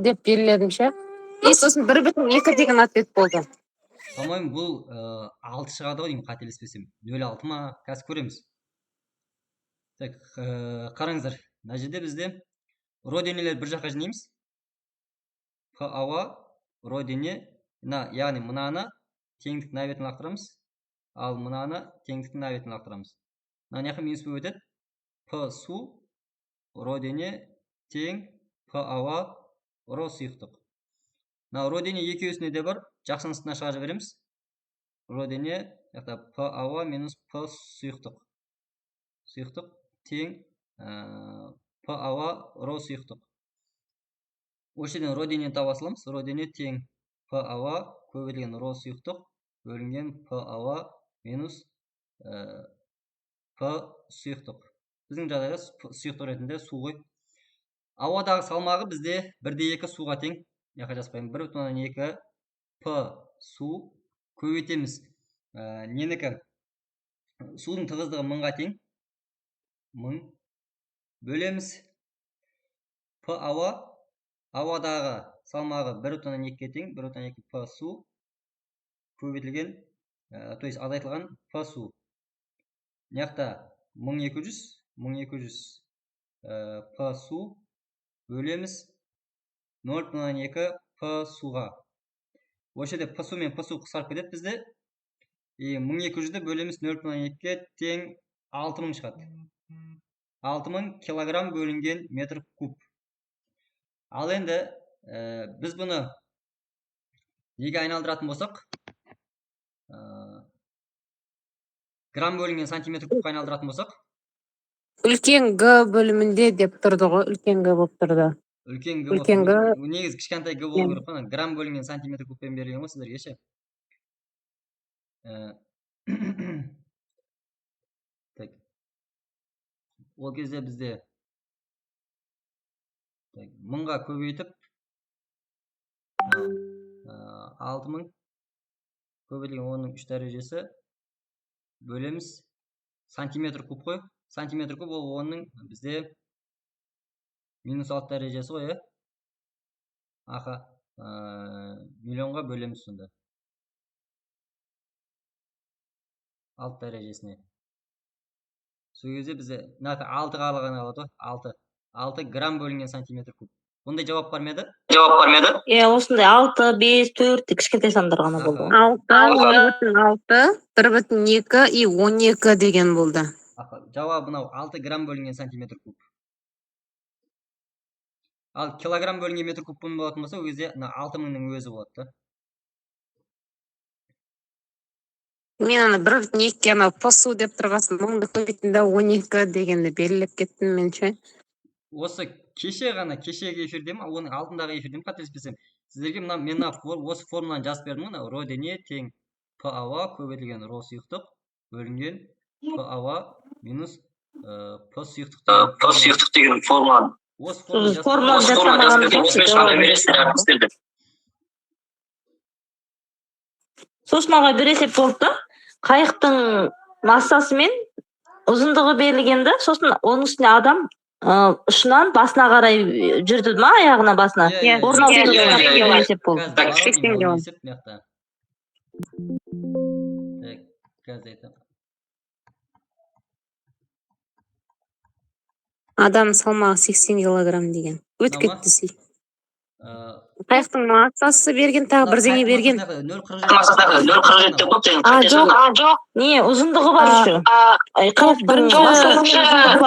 деп беріледімше. И сосын 1,2 деген ответ болды. По-моему, бұл 6 шығады ғой деймін, қателеспесем. 0,6 ма? Қазір көреміз. Так, қараңыздар. Мына жерде бізде родинелер бір жаққа жинаймыз. П ауа родине, яғни мынаны теңдік мына бетін лақтырамыз, ал мынаны теңдік мына бетін лақтырамыз. Мына жаққа минус болып өтеді. П су родине тең П ауа ро сұйықтық. Мына родине екеуісінде де бар, жақсының астына шығарып жібереміз. Родине П ауа минус П сұйықтық. Сұйықтық тең П ауа ро сұйықтық. Осы жерден родинені таба саламыз. Родине тең П ауа көбейтілген ро сұйықтық бөлінген П ауа минус П сұйықтық. Біздің жағдайда сұйықтық ретінде су ғой. Ауадағы салмағы бізде 1,2 суға тең. Яқа жазбаймын. 1,2 П су көбейтеміз. Ненікі? Судың тығыздығы 1000-ға тең. 1000 бөлеміз. П ауа ауадағы салмағы 1,2-ге тең. 1,2 П су көбейтілген, то есть азайтылған П су. Неқта 1200 П су бөлеміз 0,2 П суға. Осы жерде П су мен П су қысқарып кетеді бізде. 1200-ді бөлеміз 0,2-ге тең 6000 шығады. 6000 килограмм бөлінген метр куб. Ал енді біз бұны неге айналдыратын болсақ, грамм бөлінген сантиметр кубқа айналдыратын болсақ, Үлкен Г бөлімінде деп тұрды ғой, үлкен Г болып тұрды. Үлкен Г. Негіз кішкентай Г болу керек қой. Грамм бөлінген сантиметр кубпен берілген ғой сіздерге ше. Так. Ол кезде бізде 1000-ға көбейтіп 6000 көбейтілген 10-ның 3 дәрежесі бөлеміз сантиметр куб қой. Сантиметр куб ол 10-ның бізде минус 6 дәрежесі ғой, аха, миллионға бөлеміз сонда. 6 дәрежесіне. Сол кезде бізде 6-ға алған алады, 6 грамм бөлінген сантиметр куб. Бұндай жауап бар ма еді? Осындай 6, 5, 4 кішкентай сандар ғана болды. 6, 1,2 и 12 деген болды. Жауап мынау 6 грамм бөлінген сантиметр куб. Ал килограмм бөлінген метр куб болатын болса, ол кезде 6000-ның өзі болады. Мен ана 1,2 ана П су деп тұрғасын 1000-ды көбейтінде 12 дегенді белгілеп кеттім менше. Осы кешегі эфирде ма, оның алдындағы эфирде ме қателеспесем, сіздерге мен осы формуланы жазып бердім ғой, родине тең П ауа көбейтілген ро сұйықтық бөлінген П ауа минус П сұйықтық деген формуланы. Осы формуланы жазып бердім. Сосын аға бір есеп болды да, қайықтың массасы мен ұзындығы берілгенді, сосын оның үстіне адам ұшынан басына қарай жүрді ма, аяғына басына? Орын есеп болды. 80 кило. Адам салмағы 80 килограмм деген. Өтіп кетті сей. Қайықтың массасы берген, тағы бірдеңе берген. 0,47 жоқ. Не, ұзындығы бар үші.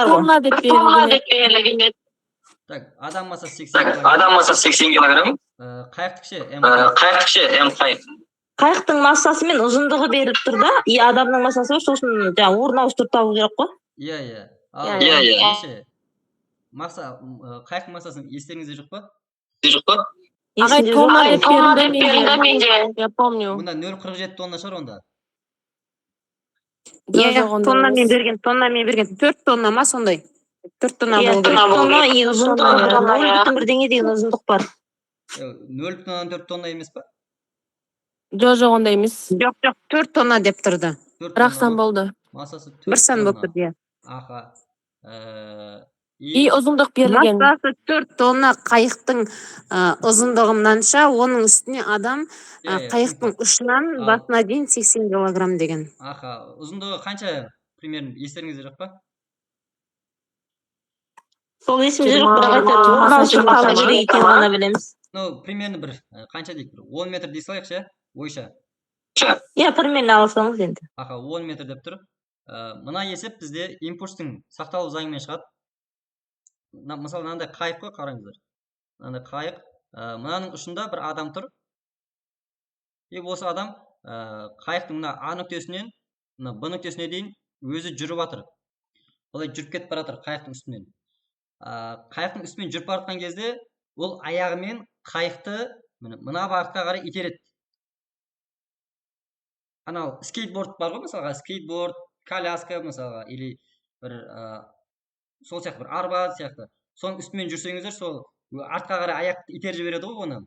Тонна деп берілген. Так, адам массасы 80 килограмм. Қайықтық ше, қайық. Қайықтың массасы мен ұзындығы беріп тұр да, адамның массасы бар, сосын орын ауыстырып табу керек қой. Иә. Қайықтың массасын естеріңізде жоқ па? Ағай, тонна деп берілді менде. Я помню. Мұнда 0,47 тонна шығар онда. Тоннамен берген. 4 тонна ма сондай? 4 тонна болу керек. 4 тонна и ұзындығы 0,1 деген ұзындық бар. 0,4 тонна емес па? Жоқ, ондай емес. Жоқ, 4 тонна деп тұрды. Бірақ сан болды. Массасы 4 Бір сан болып тонна. тұрды. Аха. И ұзындық берілген. Массасы 4 тонна қайықтың ұзындығынанша, оның үстіне адам қайықтың ұшынан басына дейін 80 килограмм деген. Аха, ұзындығы қанша примерно естеріңізде жоқ па? Сол есімде жоқ, бірақ айтады, қанша қалу керек екенін ғана білеміз. Ну, примерно бір қанша дейік, 10 метр дей салайықшы, ойша. Иә, примерно алсаңыз енді. Аха, 10 метр деп тұр. Мына есеп бізде импульстың сақталу заңымен шығады. Мысалы, мынандай қайық қой, қараңыздар. Мынандай қайық, мынаның ұшында бір адам тұр. И осы адам қайықтың мына А нүктесінен мына Б нүктесіне дейін өзі жүріп жатыр. Олай жүріп кетіп бара жатыр қайықтың үстімен. Қайықтың үстімен жүріп бара жатқан кезде ол аяғымен қайықты мына бағытқа қарай итереді. Анау скейтборд бар ғой, мысалға, скейтборд, коляска, мысалға, или бір сол сияқты бір арба сияқты. Соның үстімен жүрсеңіздер, сол артқа қарай аяқты итеріп жібереді ғой оны.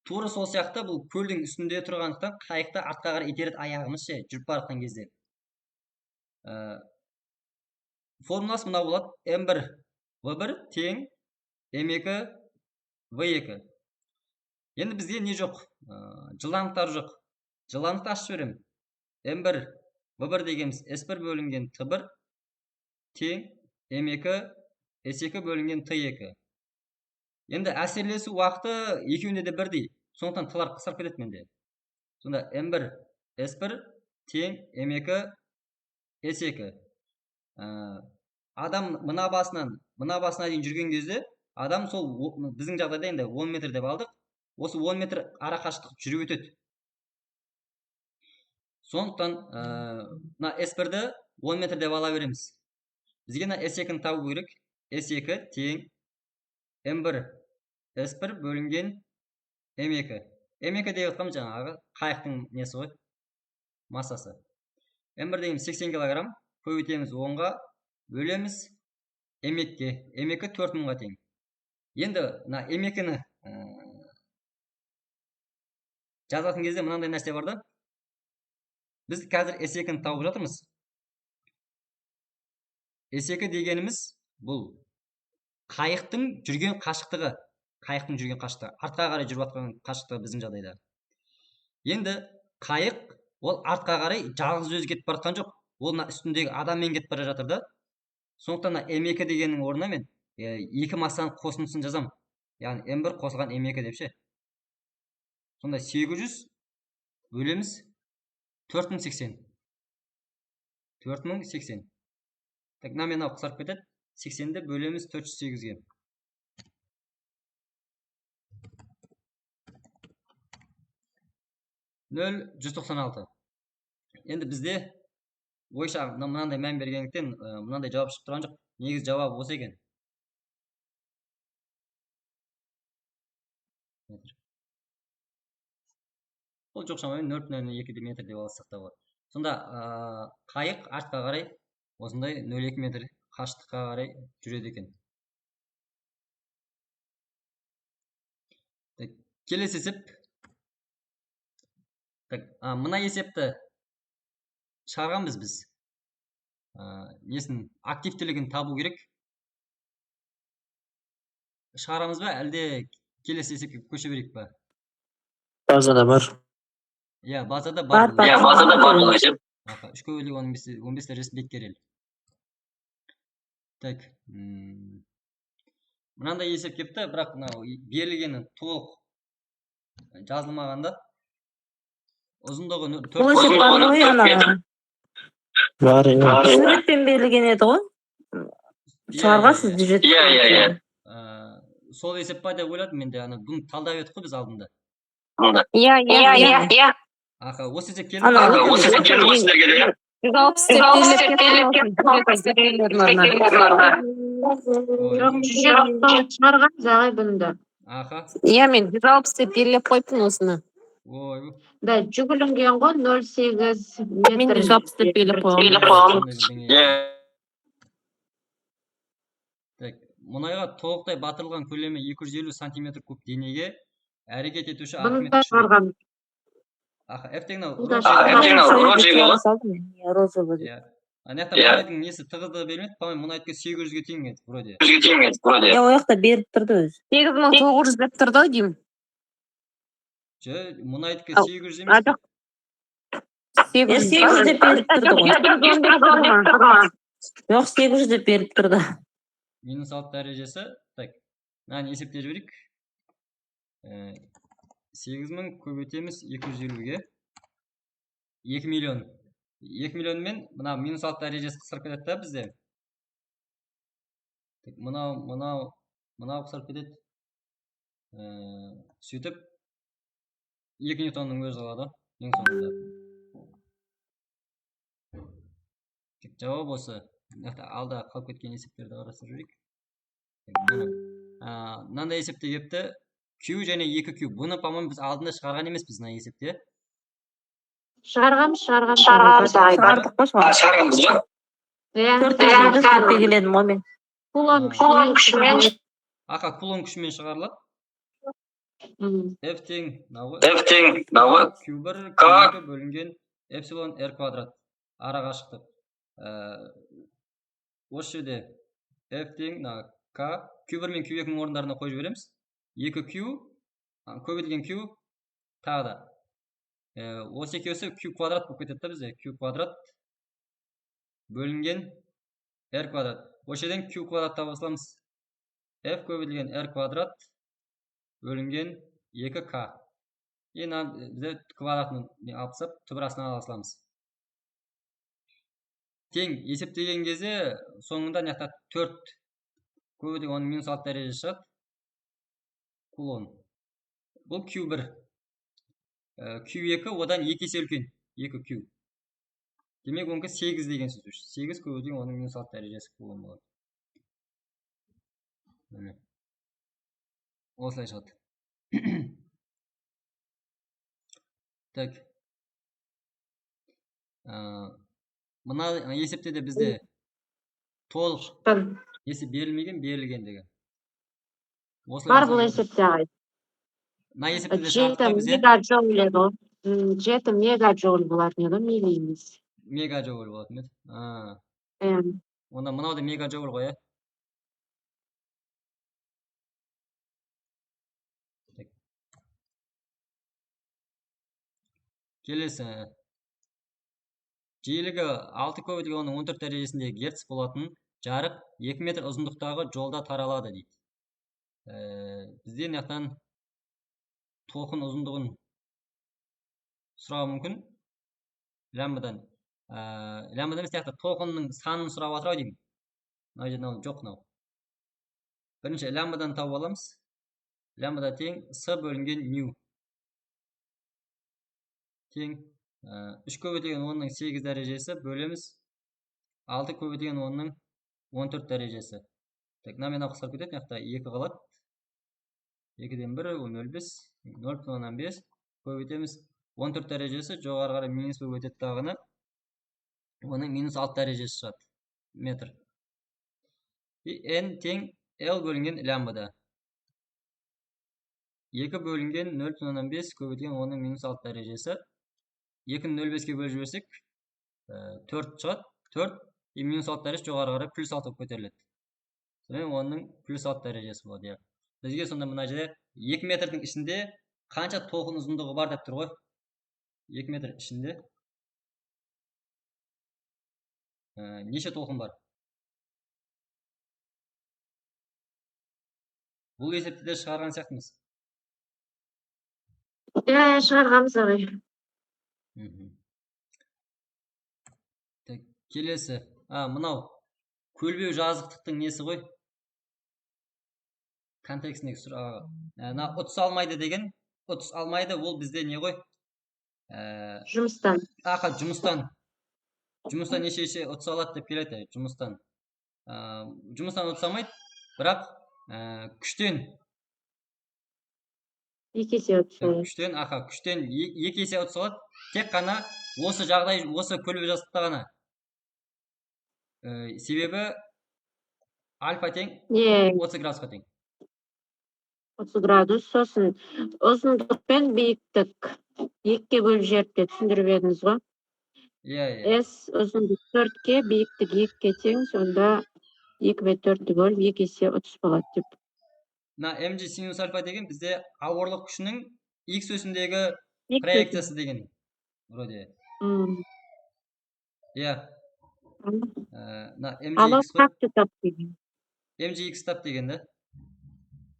Тура сол сияқты бұл көлдің үстінде тұрғандықтан қайықты артқа қарай итереді аяғымыз ше, жүріп бара жатқан кезде. Формуласы мынау болады: М1 В1 тең М2 В2. Енді бізде не жоқ? Жылдамдықтар жоқ. Жылдамдықты ашып жіберемін. М1 В1 дегеніміз S1 бөлінген Т1 тең М2 S2 бөлінген Т2. Енді әсерлесу уақыты екеуінде де бірдей. Сондықтан тылар қысқарып кетеді менде. Сонда М1 S1 тең М2 S2. Адам мына басына дейін жүрген кезде, адам сол біздің жағдайда енді 10 метр деп алдық. Осы 10 метр ара қашықтық жүріп өтеді. Сондықтан мына S1-ді 10 метр деп ала береміз. Бізге мына S2-ні табу керек. S2 тең М1 S1 бөлінген М2. М2 деп отқанымыз жаңағы қайықтың несі ғой, массасы. М1 дегеніміз 80 килограмм, көбейтеміз 10-ға, бөлеміз М2-ге. М2 4000-ға тең. Енді мына М2-ні жазатын кезде мынандай нәрсе бар да. Біз қазір S2-ні тауып жатырмыз. S2 дегеніміз бұл қайықтың жүрген қашықтығы. Артқа қарай жүріп жатқан қашықтығы біздің жағдайда. Енді қайық ол артқа қарай жалғыз өзі кетіп бара жатқан жоқ. Ол үстіндегі адаммен кетіп бара жатыр да. Сондықтан М2 дегеннің орнына мен екі массаның қосындысын жазам. Яғни М1 қосылған М2 деп ше. Сонда 800 бөлеміз 4080. 4080. Так, мынау қысарып кетеді. 80-ді бөлеміз 408-ге. Нөл 196. Енді бізде ойша мынандай мән бергендіктен мынандай жауап шығып тұрған жоқ. Негізі жауабы осы екен. Ол жоқ шамамен 0,2 метр деп алсақ та болады. Сонда қайық артқа қарай осындай 0,2 метр қашықтыққа қарай жүреді екен. Келесі есеп. Мына есепті шығарғанбыз біз. Несін активтілігін табу керек. Шығарамыз ба, әлде келесі есепке көше берейік па? Базада бар. Иә, базада бар. Бұл есеп. 3 көбелек 15 дәрежесі беткерел. Так. Мынандай есеп кепті, бірақ берілгені толық жазылмағанда. Ұзындығы 4 Ол есеп бар ғой, ана. Бар, Суретпен берілген еді ғой. Шығарғансыз дежет. Иә. Сол есеп па деп ойладым менде, бұны талдап едік қой біз алдында. Иә. Аха, осы есеп келді ме? Осы есеп келді ме сіздерге? 160 шығарғанбыз ағай бұнда. Аха. Иә, мен 160 деп белгілеп қойыппын осыны. Ой. Да, жүгілінген ғой 0,8 метр. Мен 160 деп белгілеп қойғанмын. Мұнайға толықтай батырылған көлемі 250 см куб денеге әрекет етуші Бұнда шығарғанбыз. Аха, F-тегін Розовый. Анақта мұнайдың несі тығыздығы берілмеді, по-моему, мұнайдікі 800-ге тең еді, вроде. о жақта беріп тұрды өзі. 8900 деп тұрды ау деймін. Мұнайдікі Ау, 800 емес. Жоқ. 800 800 деп беріп тұрды ғой. Жоқ, 800 деп беріп тұрды. -6 дәрежесі. Так, мынаны есептеп жіберейік. 8000 көбейтеміз 250-ге. 2 миллион. 2 миллионмен мына -6 дәрежесі қысқарып кетеді да бізде. Мынау қысқарып кетеді. Сөйтіп 2 ньютонның өзі қалады ең соңында. Жауап осы. Алда қалып кеткен есептерді қарастырып жүрейік. Мынандай есепте кепті. Q және 2Q. Бұны, по-моему, біз алдында шығарған емеспіз мына есепте. Шығарғанбыз. Шығардық қой соны. Шығарғанбыз ба? 400 деп келедім ғой мен. Кулон күшімен. Ақа, кулон күшімен шығарылады. F тең мынау Q1 Q2 бөлінген эпсилон R квадрат. Ара қашықтық. Осы жерде F тең K. Q1 мен Q2-ның орындарына қойып жібереміз. 2Q көбейтілген Q тағы да. Осы екеуісі Q квадрат болып кетеді бізде. Q квадрат бөлінген R квадрат. Осы жерден Q квадрат таба саламыз. F көбейтілген R квадрат бөлінген 2K. Енді бізде квадратын алып тастап, түбірасына ала саламыз. Тең есептеген кезде соңында мына 4 көбейтілген -6 дәрежесі шығады. Кулон. Бұл Q1. Q2 одан 2 есе үлкен. 2Q. Демек оныңқы 8 деген сөз. 8 көбейтілген оның -6 дәрежесі кулон болады. Осылай шығады. Так. Мына есепте де бізде толық есеп берілмеген, берілгендігі. Бар бұл есепте ағай. Мына есепте де 7 шығардық мегаджоуль еді. 7 мегаджоуль болатын еді, милли емес. Мегаджоуль болатын еді. Онда мынау да мегаджоуль ғой, Келесі. Жиілігі 6 көбейтілген 14 дәрежесіндегі герц болатын жарық 2 метр ұзындықтағы жолда таралады дейді. Бізде мынаяқтан толқын ұзындығын сұрау мүмкін. Лямбдадан. Лямбдадан емес, толқынның санын сұрап жатыр деймін. Мына жерде жоқ мынау. Бірінші лямбдадан тауып аламыз. Лямбда тең с бөлінген нью. Тең 3 көбейтілген 10-ның 8 дәрежесі бөлеміз 6 көбейтілген 10-ның 14 дәрежесі. Так, мына қысқарып кетеді, мына 2 қалады. 2-ден 1 0,5 0,5 көбейтеміз 14 дәрежесі жоғары қарай минус болып өтеді тағыны. Оның -6 дәрежесі шығады. Метр. N тең L бөлінген лямбда. 2 бөлінген 0,5 көбейтілген 10-ның -6 дәрежесі. 2-ні 0,5-ке бөліп жіберсек 4 шығады. 4 -6 дәрежесі жоғары қарай +6 болып көтеріледі. Сонымен оның +6 дәрежесі болады. Бізге сонда мына жерде 2 метрдің ішінде қанша толқын ұзындығы бар деп тұр ғой. 2 метр ішінде неше толқын бар? Бұл есепті де шығарған сияқтымыз. Шығарғамыз ағай. Келесі. Мынау көлбеу жазықтықтың несі ғой? Контекстіндегі сұрақ. Ұтыс алмайды деген. Ұтыс алмайды ол бізде не ғой? Жұмыстан. Жұмыстан. Жұмыстан неше ұтыс алады деп келеді. Жұмыстан. Жұмыстан ұтыс алмайды. Бірақ күштен. 2 есе ұтыс алады. Күштен 2 есе ұтыс алады. Тек қана осы жағдай, осы көлбеу жазықтықта ғана. Себебі альфа тең 30 градусқа тең. 30 градус, сосын ұзындық пен биіктік 2-ге бөліп жіберіп түсіндіріп едіңіз ғой. Иә, иә. S ұзындық 4-ке, биіктік 2-ке тең, сонда 2/4-ті бөліп 2 есе 30 болады деп. Мына mg синус альфа деген бізде ауырлық күшінің x өсіндегі X проекциясы деген. Вроде. М. Иә. Мына Анау mgx қой. қатты тап деген. mgx тап деген да.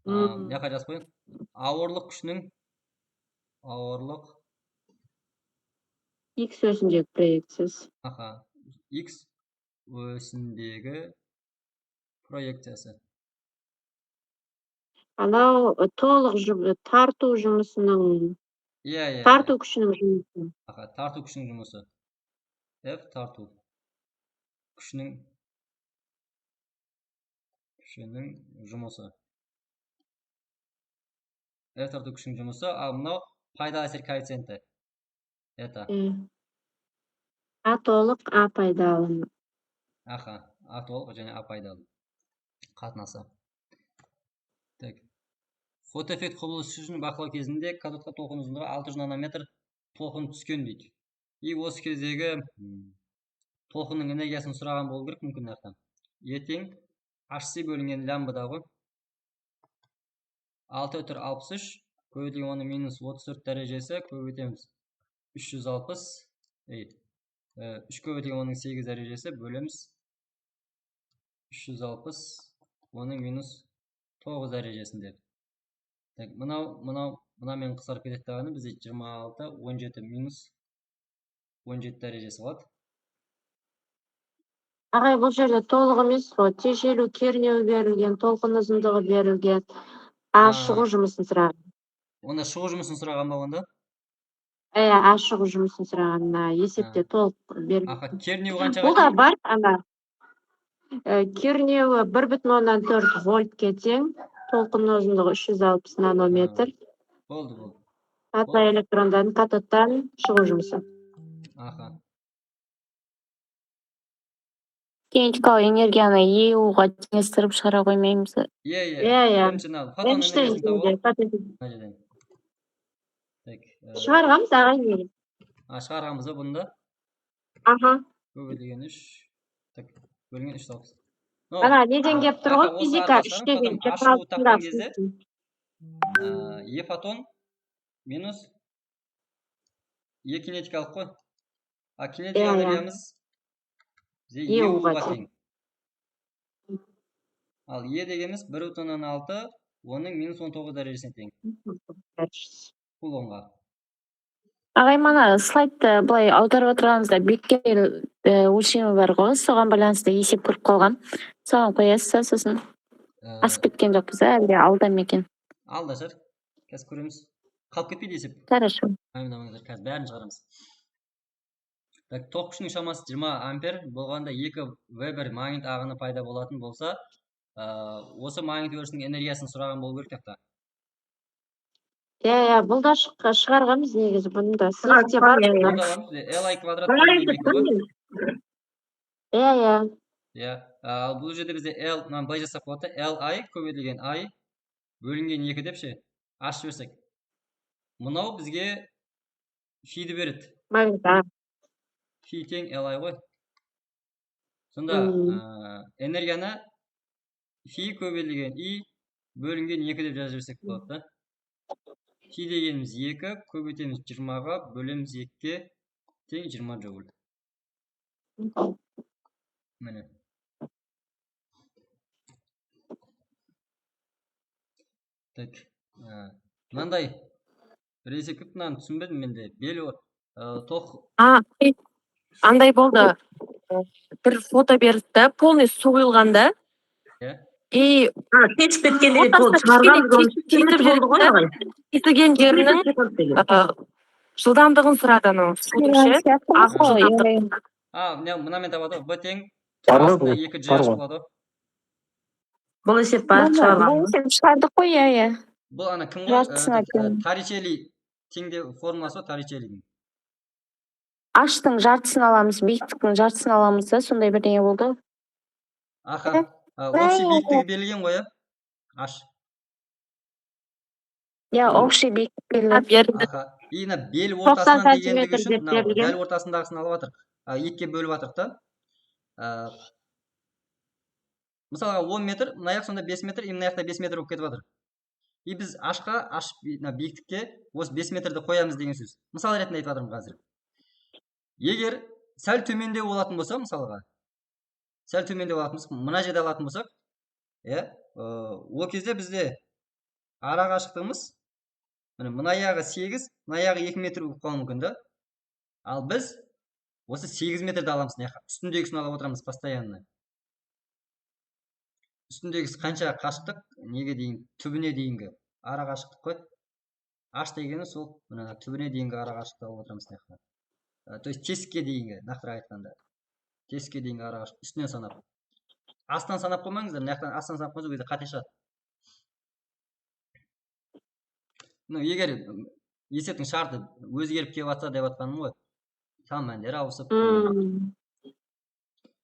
М. Мына жазып қояйын. Ауырлық күшінің X өсіндегі проекциясы. x өсіндегі проекциясы. Анау толық тарту жұмысының, Иә. тарту күшінің жұмысы. Тарту күшінің жұмысы. F тарту күшінің жұмысы. F тарту күшінің жұмысы, ал мынау пайда әсер коэффициенті. Это. А толық, А пайдалы. А толық және А пайдалы қатынасы. Так. Фотоэффект құбылысы үшін бақылау кезінде катодқа толқын ұзындығы 600 нанометр толқын түскен дейді. И осы кездегі толқынның энергиясын сұраған болу керек мүмкін нарықтан. Ертең HC бөлінген лямбда ғой. 6/63 көбейтілген оның минус 34 дәрежесі көбейтеміз 360. 3 көбейтілген оның 8 дәрежесі бөлеміз 360 оның минус 9 дәрежесінде. Так, мынамен қысарып кетеді дағаны бізде 26, 17 минус 17 дәрежесі болады. Ағай, бұл жерде толық емес қой. Тежелу кернеуі берілген, толқын ұзындығы берілген. А шығу жұмысын сұраған. Онда шығу жұмысын сұраған ба онда? А шығу жұмысын сұрағанына есепте толық берілген. Кернеуі қаншаға Бұл да бар, ана. Кернеуі 1,4 вольтке тең, толқын ұзындығы 360 нанометр. Болды. Катод электрондан катодтан шығу жұмысы. Кинетикалық энергияны ЕУ-ға теңестіріп шығара қоймаймыз. Иә. Фотон энергиясын табу. Шығарғамыз ағай не? Шығарғамыз ба бұнда? Көбейтілген 3. Так, бөлінген 360. Ана неден кеп тұр ғой, физика 3 деген ашылу тапқан кезде Е фотон минус Е кинетикалық қой. Кинетикалық энергиямыз Е-ға тең. Ал Е дегеніміз 1,6, оның минус 19 дәрежесіне тең. Кулонға. Ағай, мана слайдты былай аударып отырғанымызда Беккерель өлшемі бар ғой, соған байланысты есеп көріп қалған. Соған қоясыз, сосын асып кеткен жоқпыз, әлде алда ма екен? Алда шығар. Қазір көреміз. Қалып кетпейді есеп. Хорошо. Қазір бәрін шығарамыз. Ток күшінің шамасы 20 ампер болғанда 2 вебер магнит ағыны пайда болатын болса, осы магнит өрісінің энергиясын сұраған болу керек та. Иә, бұл да шығарғамыз негізі бұнда. Сілікте бар. Li квадрат бөлінген 2 ғой. Иә. Ал бұл жерде бізде L, былай жасап болады. Li көбейтілген I бөлінген 2 деп ше. Ашып берсек. Мынау бізге фиді береді. Фи тең Li ғой. Сонда энергияны фи көбейтілген I бөлінген 2 деп жазып берсек болады да. Фи дегеніміз 2, көбейтеміз 20-ға, бөлеміз 2-ке тең 20 джоуль. Міне. Так, мынандай бір есеп мынаны түсінбедім менде. Бел тоқ. Андай болды. Бір фото берді, полный су құйылғанда. И Кетіп кеткенде кетіп болды ғой ағай. кетілген жерінің жылдамдығын сұрады анау судың ше. Мынамен табады ғой. В тең астына 2GH болады. Бұл есеп бар шығарған. Бұл есеп шығардық қой, иә. Бұл ана кім ғой? Торричелли теңде формуласы ғой, Торричеллидің. Аштың жартысын аламыз, биіктіктің жартысын аламыз да, сондай бірдеңе болды. Общий биіктігі берілген ғой, Аш. Иә, общий биіктік берілген. И бел ортасынан дегендігі үшін, дәл ортасындағысын алып жатыр. екіге бөліп жатырық та. Мысалға 10 метр, мына жақ сонда 5 метр, мына жақта 5 метр болып кетіп жатыр. И біз ашқа, биіктікке осы 5 метрді қоямыз деген сөз. Мысал ретінде айтып жатырмын қазір. Егер сәл төмендеу болатын болса, мысалға, сәл төмендеу болатын болса, мына жерде алатын болсақ, ол кезде бізде ара қашықтығымыз, мына жағы 8, мына жағы 2 метр болып қалуы мүмкін да. Ал біз осы 8 метрді аламыз, үстіндегісін алып отырамыз постоянно. Үстіндегісі қанша қашықтық, неге дейін, түбіне дейінгі ара қашықтық қой. Аш дегені сол, түбіне дейінгі ара қашықтық алып отырамыз. То есть тесікке дейінгі, нақтырақ айтқанда. Тесікке дейінгі ара қашықтық, үстінен санап. Астан санап қоймаңыздар, астан санап қойса, өзі қате шығады. Егер есептің шарты өзгеріп келіп жатса деп жатқаным ғой. Сан мәндері ауысып.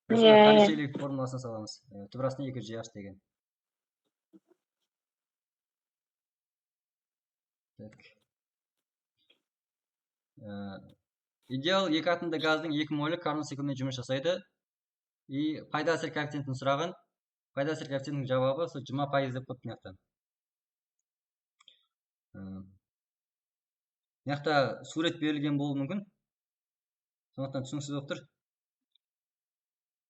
Калишейлік формуласын саламыз. Түбірасына 2G деген. Идеал екі атомды газдың 2 молі Карнот циклінде жұмыс жасайды. И пайда әсер коэффициентін сұраған. Пайда әсер коэффициентінің жауабы 20% деп қойып мынаяқта. Мынаяқта сурет берілген болуы мүмкін. Сондықтан түсініксіз болып тұр.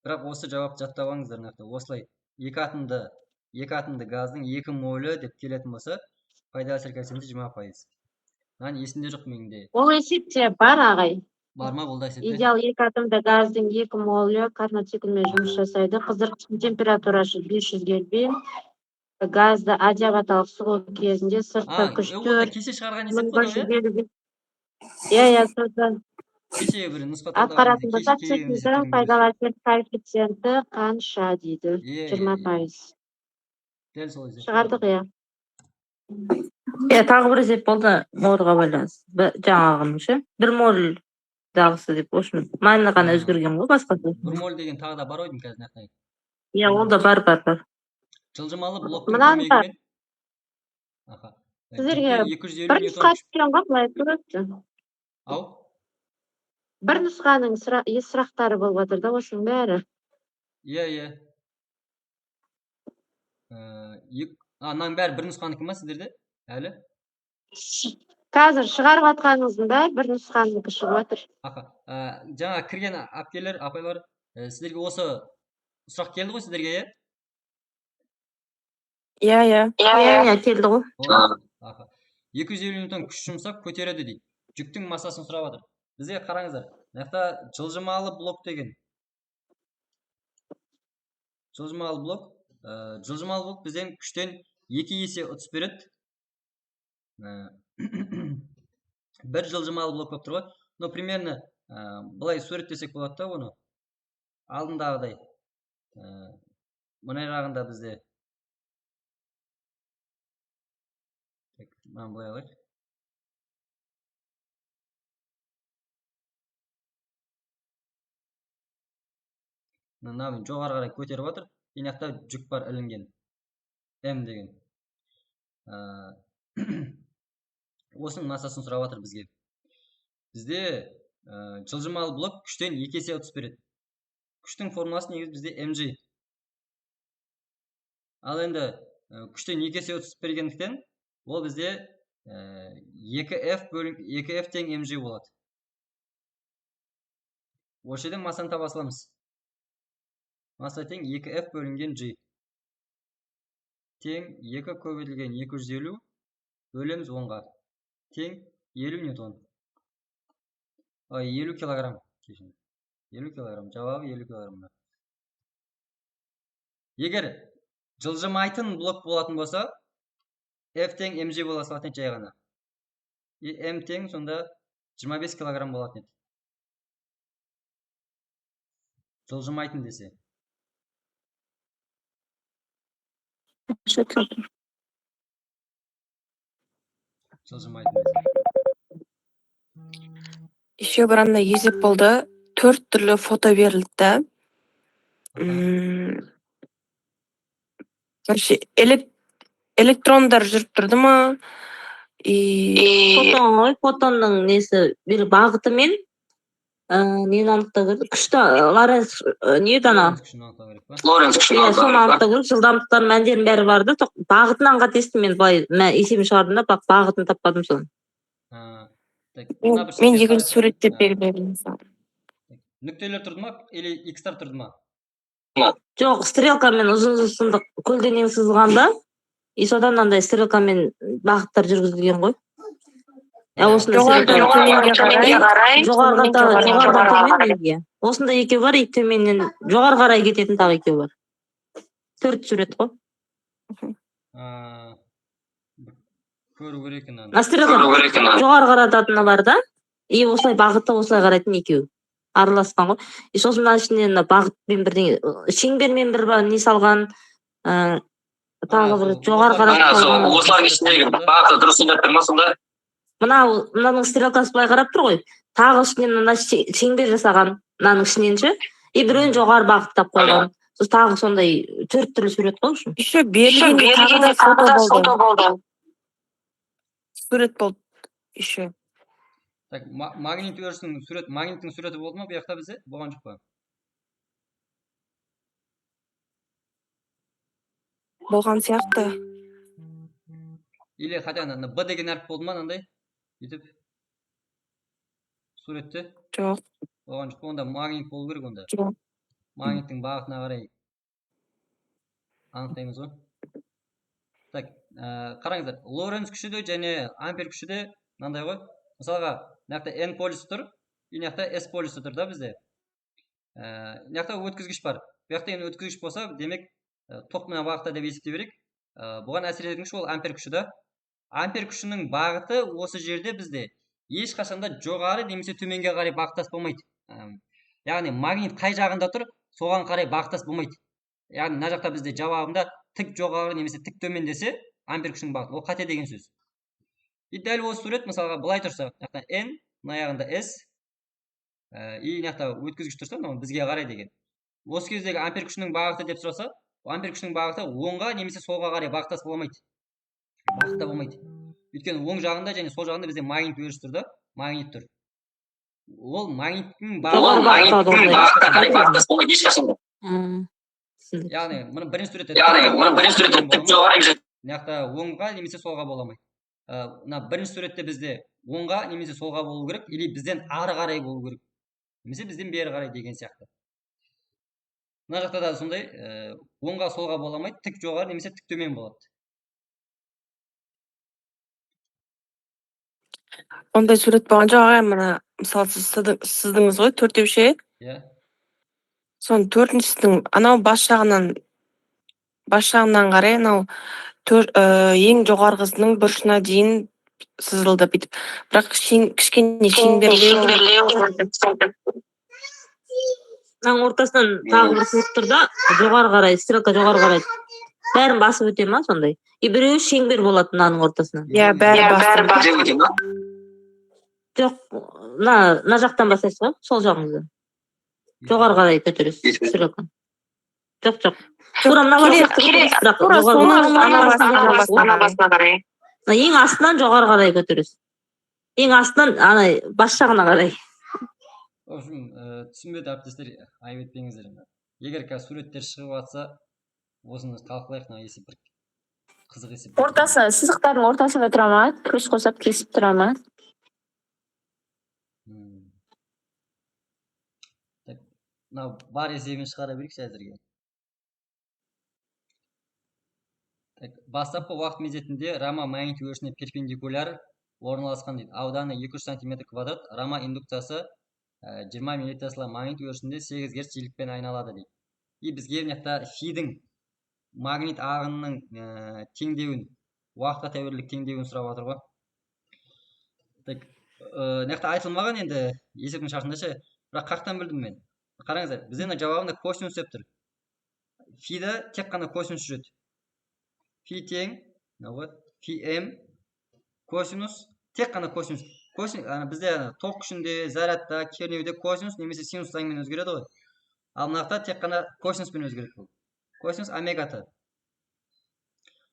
Бірақ осы жауапты жаттап алыңыздар мынаяқта. Осылай екі атомды газдың 2 молі деп келетін болса, пайда әсер коэффициенті 20%. Маған есімде жоқ менде. Ол есепте бар ағай. Бар ма бұл да есепте? Идеал екі атомды газдың 2 молі Карнот циклімен жұмыс жасайды. Қыздырғыштың температурасы 500 Кельвин. Газды адиабаталық сұғу кезінде сыртқы күштер. Кеше шығарған есеп қой, сосын атқаратын болса, циклдің пайдалы әсер коэффициенті қанша дейді? 20%. Дәл сол есеп. Шығардық, Тағы бір есеп болды, молға байланысты. Жаңағының ше. 1 мол дағысы деп, ошын мәні ғана өзгерген ғой, басқасы. 1 мол деген тағы да бар ойдың қазір нақтайын. Ол да бар. Жылжымалы блоктың көмегімен. Сіздерге бір нұсқа түскен ғой, былай көріпті. Ау? Бір нұсқаның сұрақтары болып жатыр да, осының бәрі. Ананың бәрі бір нұсқаныкі ма сіздерде? Әлі? Қазір шығарып атқаныңыздың бәрі бір нұсқаныкі шығып жатыр. Жаңа кірген әпкелер, апайлар, сіздерге осы сұрақ келді ғой сіздерге, келді ғой. 250 ньютон күш жұмсап көтереді дейді. Жүктің массасын сұрап жатыр. Бізге қараңыздар. Мынаяқта жылжымалы блок деген. Жылжымалы блок бізден күштен 2 есе ұтыс береді. Бір жылжымалы блок болып тұр ғой. Примерно былай суреттесек болады да оны. Алдындағыдай. Мұнай жағында бізде Маған бұлай алайық. Мынау жоғары қарай көтеріп жатыр. Енақта жүк бар ілінген. М деген. Осының массасын сұрап жатыр бізге. Бізде жылжымалы блок күштен 2 есе ұтыс береді. Күштің формуласы негізі бізде mg. Ал енді күштен 2 есе ұтыс бергендіктен ол бізде 2F тең mg болады. Осы жерден массаны таба саламыз. Масса тең 2F бөлінген G. Тең 2 көбейтілген 250 бөлеміз 10-ға. Тең 50 ньютон. 50 килограмм. 50 килограмм. Жауабы 50 килограмм. Егер жылжымайтын блок болатын болса, F тең mg бола салатын жай ғана. M тең сонда 25 килограмм болатын еді. Жылжымайтын десе. Жылжымайтын десе. Еще бір андай есеп болды. 4 түрлі фото берілді. Короче, электрондар жүріп тұрды ма? Фотонның несі бір бағытымен нені анықтау керек? Күшті Лоренц не еді ана? Лоренц күшін анықтау керек па? Лоренц күшін Иә, соны анықтау керек. анықтау керек. Жылдамдықтар мәндерінің бәрі бар да, бағытынан қатесті мен былай есебін шығардым да, бірақ бағытын таппадым соны. Так, Мен екінші суретте белгіледім мысалы. нүктелер тұрды ма или икстар тұрды ма? Жоқ, стрелкамен ұзын көлденең сызылғанда, и содан андай стрелкамен бағыттар жүргізілген ғой. Осындай жоғарыдан төмен, иә. Осында екеу бар, төменнен жоғары қарай кететін тағы екеу бар. 4 сурет қой. Көру керек екен. Жоғары қарататыны бар да, и осылай бағытта осылай қарайтын екеу. Араласқан ғой. И сосын мына ішінен бағытпен бірдеңе, шеңбермен бір не салған, тағы бір жоғары қаратып Осылардың ішіндегі бағыты дұрыс деп тұр ма сонда? Мынаның стрелкасы былай қарап тұр ғой. Тағы үстінен мына шеңбер жасаған, мынаның ішінен ше, и біреуін жоғары бағыттап қойған. Сосын тағы сондай 4 түрлі сурет қой үшін. Еще берілгенде тағы да фото болды. Сурет болды. Еще. Так, магнит өрісінің магниттің суреті болды ма бұл жақта бізде? Болған жоқ па? Болған сияқты. Или хотя Б деген әріп болды ма мынандай? Етіп суретте? Жоқ. Болған жоқ. Онда магнит болу керек онда. Жоқ. Магниттің бағытына қарай анықтаймыз ғой. Так, қараңыздар. Лоренц күші де және ампер күші де мынандай ғой. Мысалға, мына N полюсі тұр, и мына S полюсі тұр да бізде. Мына өткізгіш бар. Бұл жақта енді өткізгіш болса, демек тоқ мына бағытта деп есептей берейік. Бұған әсер ететін күш ол ампер күші да. Ампер күшінің бағыты осы жерде бізде ешқашанда жоғары немесе төменге қарай бағыттас болмайды. Яғни магнит қай жағында тұр, соған қарай бағыттас болмайды. Яғни мына жақта бізде жауабында тік жоғары немесе тік төмен десе, ампер күшінің бағыты. Ол қате деген сөз. И дәл осы сурет мысалға былай тұрса, мына N, мына жағында S, и мына өткізгіш тұрса, бізге қарай деген. Осы кездегі ампер күшінің бағыты деп сұраса, ампер күшінің бағыты оңға немесе солға қарай бағыттас болмайды. Бағытта болмайды. Өйткені оң жағында және сол жағында бізде магнит өріс тұр да, магнит тұр. Ол магниттің бағытқа қарай бағыттас болмайды ешқашанда. Яғни, мұны бірінші суретте тік жоғары мына оңға немесе солға боламайды. Бірінші суретте бізде оңға немесе солға болу керек, или бізден ары қарай болу керек. Немесе бізден бері қарай деген сияқты. Мына жақта да сондай оңға солға боламайды, тік жоғары немесе тік төмен болады. Ондай сурет болған жоқ ағай, мына мысалы сіздіңіз ғой, төртеуше. Иә. Соның төртіншісінің анау бас жағынан қарай, анау ең жоғарғысының бұрышына дейін сызылды бүйтіп. Бірақ кішкене шеңберлеу. Мынаның ортасынан тағы бір сызық тұр да, жоғары қарай, стрелка жоғары қарай. Бәрін басып өте ма сондай? И біреуі шеңбер болады мынаның ортасынан. Иә, бәрі басып. Жоқ, мына жақтан басайсыз ғой, сол жағыңызды. Жоғары қарай көтересіз стрелканы. Жоқ. Тура мына басына қарай. Ең астынан жоғары қарай көтересіз. Ең астынан бас жағына қарай. Түсінбеді әріптестер, айып етпеңіздер. Егер суреттер шығып жатса, осыны талқылайық, есеп бір қызық есеп. Ортасы, сызықтардың ортасында тұра ма? Күрес қосап кесіп тұра ма? Бар есебін шығара берейікші әзірге. Бастапқы уақыт мезетінде рама магнит өрісіне перпендикуляр орналасқан дейді. Ауданы 200 см квадрат, рама индукциясы 20 миллитесла магнит өрісінде 8 герц жиілікпен айналады дейді. И бізге мына фидің магнит ағынының теңдеуін, уақытқа тәуелділік теңдеуін сұрап отыр ғой. Мына айтылмаған енді есептің шартында ше, бірақ қақтан білдім мен. Қараңыздар, бізде жауабында косинус деп тұр. Фида тек қана косинус жүреді. Фи тең, фи м, косинус, тек қана косинус. Бізде тоқ күшінде, зарядта, кернеуде косинус немесе синус заңымен өзгереді ғой. Ал мынақта тек қана косинуспен өзгереді. Косинус омега-т.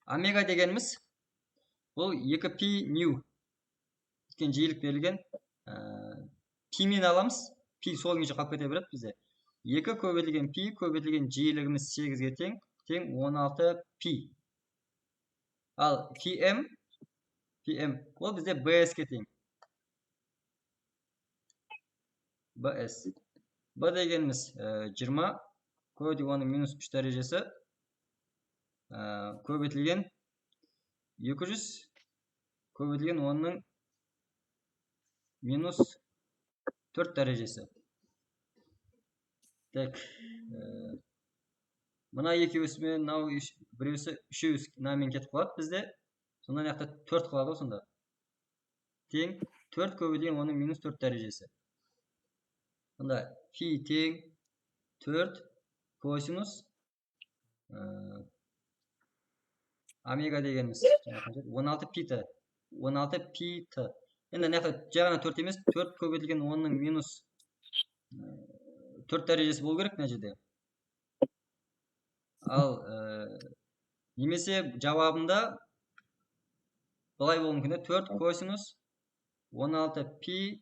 Омега дегеніміз бұл 2 пи нью. Өткен жиілік берілген. Пимен аламыз. пи сол күйінше қалып кете береді бізде. 2 көбейтілген пи көбейтілген жиілігіміз 8-ге тең 16 пи. Ал pm ол бізде bs-ке тең. bs. b дегеніміз 20 көбейтілген оның минус 3 дәрежесі көбейтілген 200 көбейтілген оның минус 4 дәрежесі. Так, мына екеуісімен, мынау біреусі үшеуісі мынамен кетіп қалады бізде. Сонда мына жақта 4 қалады ғой сонда. Тең 4 көбейтілген оның минус 4 дәрежесі. Сонда пи тең 4 косинус омега дегеніміз 16 пи т. 16 пи т. Енді мына жақта жағына 4 емес, 4 көбейтілген оның минус 4 дәрежесі болу керек мына жерде. Ал немесе жауабында былай болуы мүмкін. 4 косинус 16 пи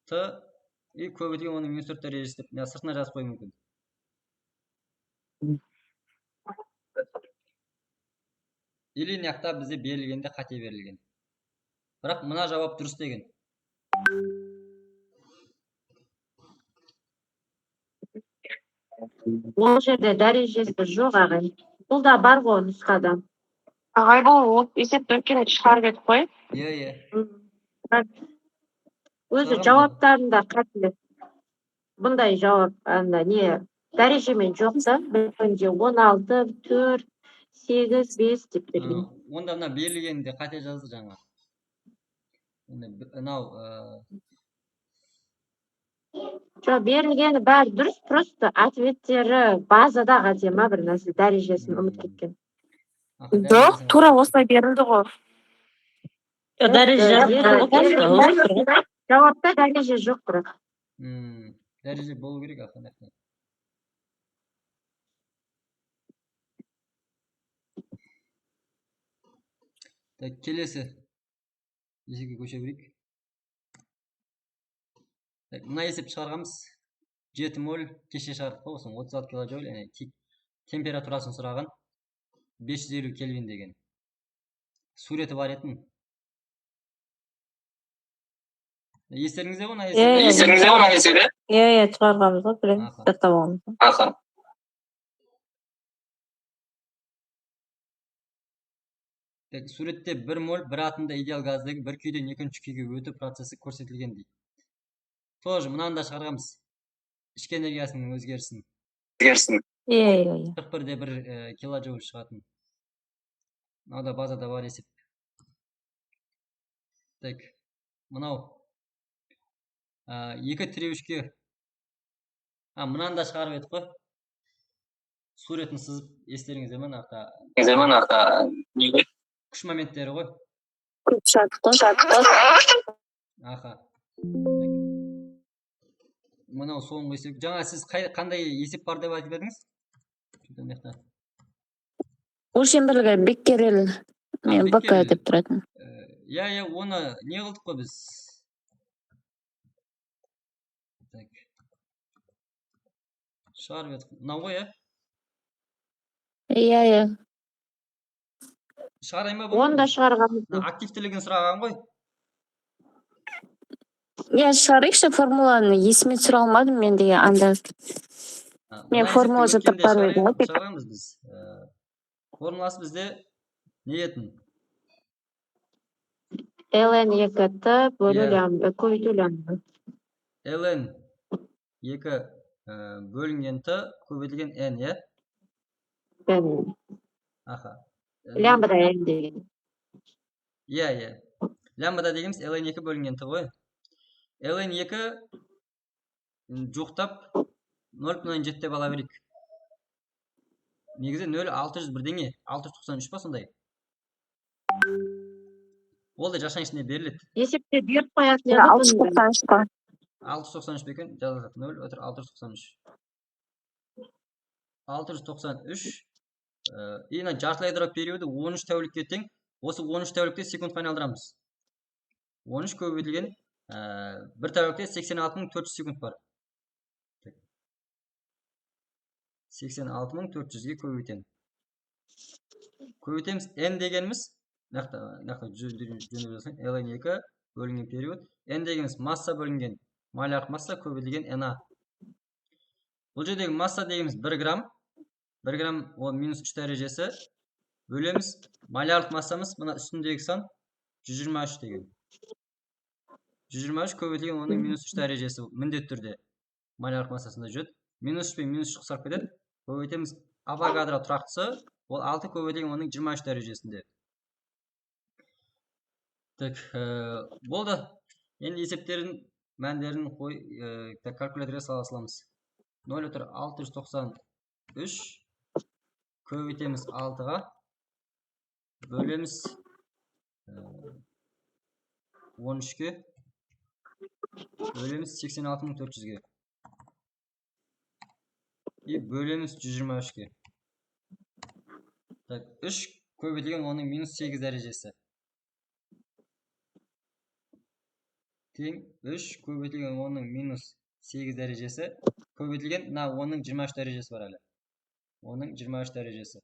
т и көбейтілген оның минус 4 дәрежесі деп сыртына жазып қою мүмкін. Или мына жақта бізде берілгенде қате берілген. Бірақ мына жауап дұрыс деген. Ол жерде дәрежесі жоқ ағай. Бұл да бар ғой нұсқада. Ағай, бұл есептен кейін шығарып едік қой. Иә. Өзі жауаптарында қателік. Бұндай жауап дәрежемен жоқ та, бірінде 16, 4, 8, 5 деп берген. Онда мына берілгенде қате жазды жаңа. Мынау Жоқ, берілгені бәрі дұрыс, просто ответтері базада қате ма бір нәрсе дәрежесін ұмыт кеткен. Жоқ, тура осылай берілді ғой. Жауапта дәреже жоқ бірақ. Дәреже болу керек ақырында. Так, келесі есепке көше берейік. Так, мына есеп шығарғанбыз. 7 моль кеше шығардық қой, осының 36 килоджоуль, яғни температурасын сұраған 550 кельвин деген. Суреті бар етін. Естеріңізде ғой мына есепті? Естеріңізде ғой мына есепті? Иә, шығарғанбыз ғой, білем. Жаттап алғанбыз. Аха. Так, суретте 1 моль бір атомда идеал газдың бір күйден екінші күйге өту процесі көрсетілген дейді. Тоже мынаны да шығарғанбыз. Ішкі энергиясының өзгерісін. Иә. 41-де 1 килоджоуль шығатын. Мынау базада бар есеп. Так, мынау 2 тіреуішке мынаны да шығарып едік қой. Суретін сызып естеріңізде ме нарта? Күш моменттері ғой. Күш жаттық. Аха. Мынау соңғы есеп. Жаңа сіз қандай есеп бар деп айтып едіңіз? Өлшем бірлігі беккерел мен БК деп тұратын. Иә, оны не қылдық қой біз? Так. Шығарып едік. Мынау ғой, Иә. Шығарайын ба бұл? Оны да шығарғанбыз. Активтілігін сұраған ғой. Иә, шығарайықшы, формуланы есіме түсіре алмадым мен деген анда. Мен формула жаттап барып едім. Шығарамыз біз. Формуласы бізде не етін? ln2t көбейту лямбда. ln2 бөлінген т көбейтілген n, иә? Аха. Лямбда n деген. Иә. Лямбда дегеніміз ln2 бөлінген т ғой. ln2 жоқтап 0,7 деп ала берейік. Негізі 0,600 бірдеңе, 693 па сондай. Ол да жашан ішінде беріледі. Есепте беріп қоятын еді. 693 па. 693 бекен, жазылады. 0 өтір 693. 693 ена жартылай ядро периоды 13 тәулікке тең. Осы 13 тәулікте секундқа айналдырамыз. 13 көбейтілген 1 тәулікте 86.400 секунд бар. 86.400-ге көбейтеміз. Көбейтеміз n дегеніміз нақта жөндеп жазайын. ln2 бөлінген период. n дегеніміз масса бөлінген малярлық масса көбейтілген na. Бұл жердегі масса дегеніміз 1 грамм. 1 грамм ол -3 дәрежесі. Бөлеміз малярлық массамыз мына үстіндегі сан 123 деген. 123 көбейтілген оның -3 дәрежесі міндетті түрде малярлық массасында жүреді. -3 пен -3 қысқарып кетеді. Көбейтеміз Авогадро тұрақтысы ол 6 көбейтілген оның 23 дәрежесінде. Так, болды. Енді есептерін, мәндерін калькуляторға сала саламыз. 0,693 көбейтеміз 6-ға. Бөлеміз 13-ке. Бөлеміз 86.400-ге. И бөлеміз 123-ке. Так, 3 көбейтілген оның -8 дәрежесі. Тең 3 көбейтілген оның -8 дәрежесі. Көбейтілген, оның 23 дәрежесі бар әлі. Оның 23 дәрежесі.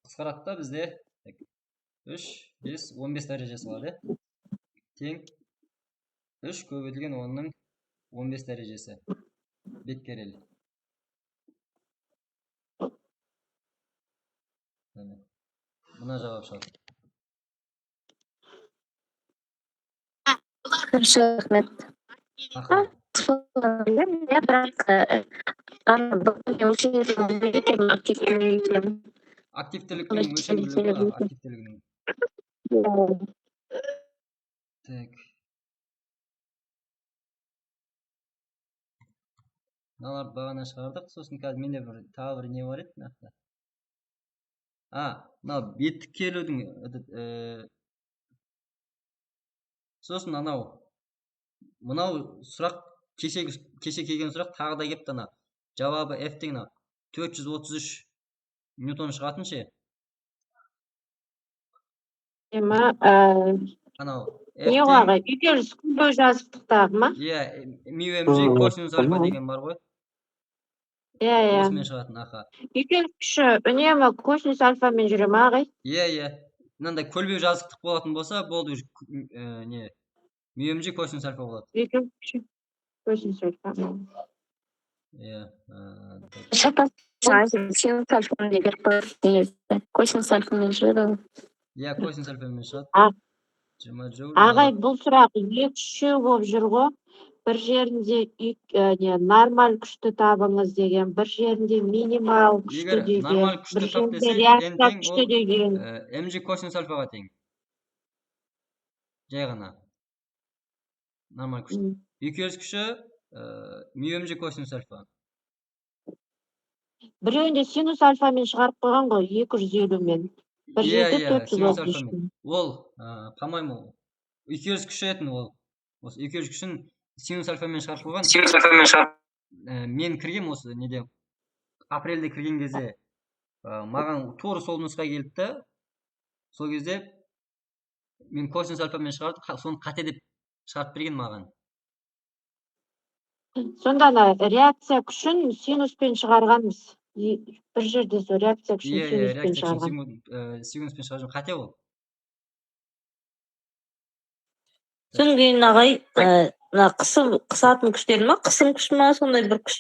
Қысқарады да бізде 3, 5, 15 дәрежесі бар. Тең 3 көбейтілген оның 15 дәрежесі. Беккерел. Мына жауап шығады. Рахмет. Активтіліктің өлшем білуі. Активтілігінің. Так. Мыналар бағана шығардық. Сосын қазір менде тағы бір не бар еді. Мынау беттік келудің сосын мынау сұрақ кеше келген сұрақ тағы да кепті. Жауабы F деген 433 ньютон шығатын ше. Не оға, үйкеліс күнбе жазықтықтағы ма? Мюмж косинус альфа деген бар ғой. Осымен шығатын аха. Үйкеліс күші үнемі косинус альфамен жүре ма ағай? Мынандай көлбеу жазықтық болатын болса, болды мюмж косинус альфа болады. Үйкеліс күші косинус альфа. Синус альфамен беріп қойып, косинус альфамен жүреді. Косинус альфамен шығады. Ағай, бұл сұрақ екші болып жүр ғой. Бір жерінде нормаль күшті табыңыз деген, бір жерінде минимал күшті деген, бір жерінде реакция күшті деген. mg косинус альфаға тең. Жай ғана. Нормаль күшті. Үйкеліс күші мюмж косинус альфа. Біреуінде синус альфамен шығарып қойған ғой, 250-мен. Бір жерде 433. Ол, по-моему, үйкеліс күші етін ол. Осы үйкеліс күшін синус альфамен шығарып қойған. Синус альфамен шығарып. Мен кіргем осы неде апрельде кірген кезде маған тура сол нұсқа келіпті. Сол кезде мен косинус альфамен шығардым, соны қате деп шығарып берген маған. Сонда реакция күшін синуспен шығарғанбыз. Бір жерде сол реакция күшін синуспен шығарған. Синуспен шығарған қате ол. Содан кейін ағай, қысатын күштер ма, қысым күш ма, сондай бір күш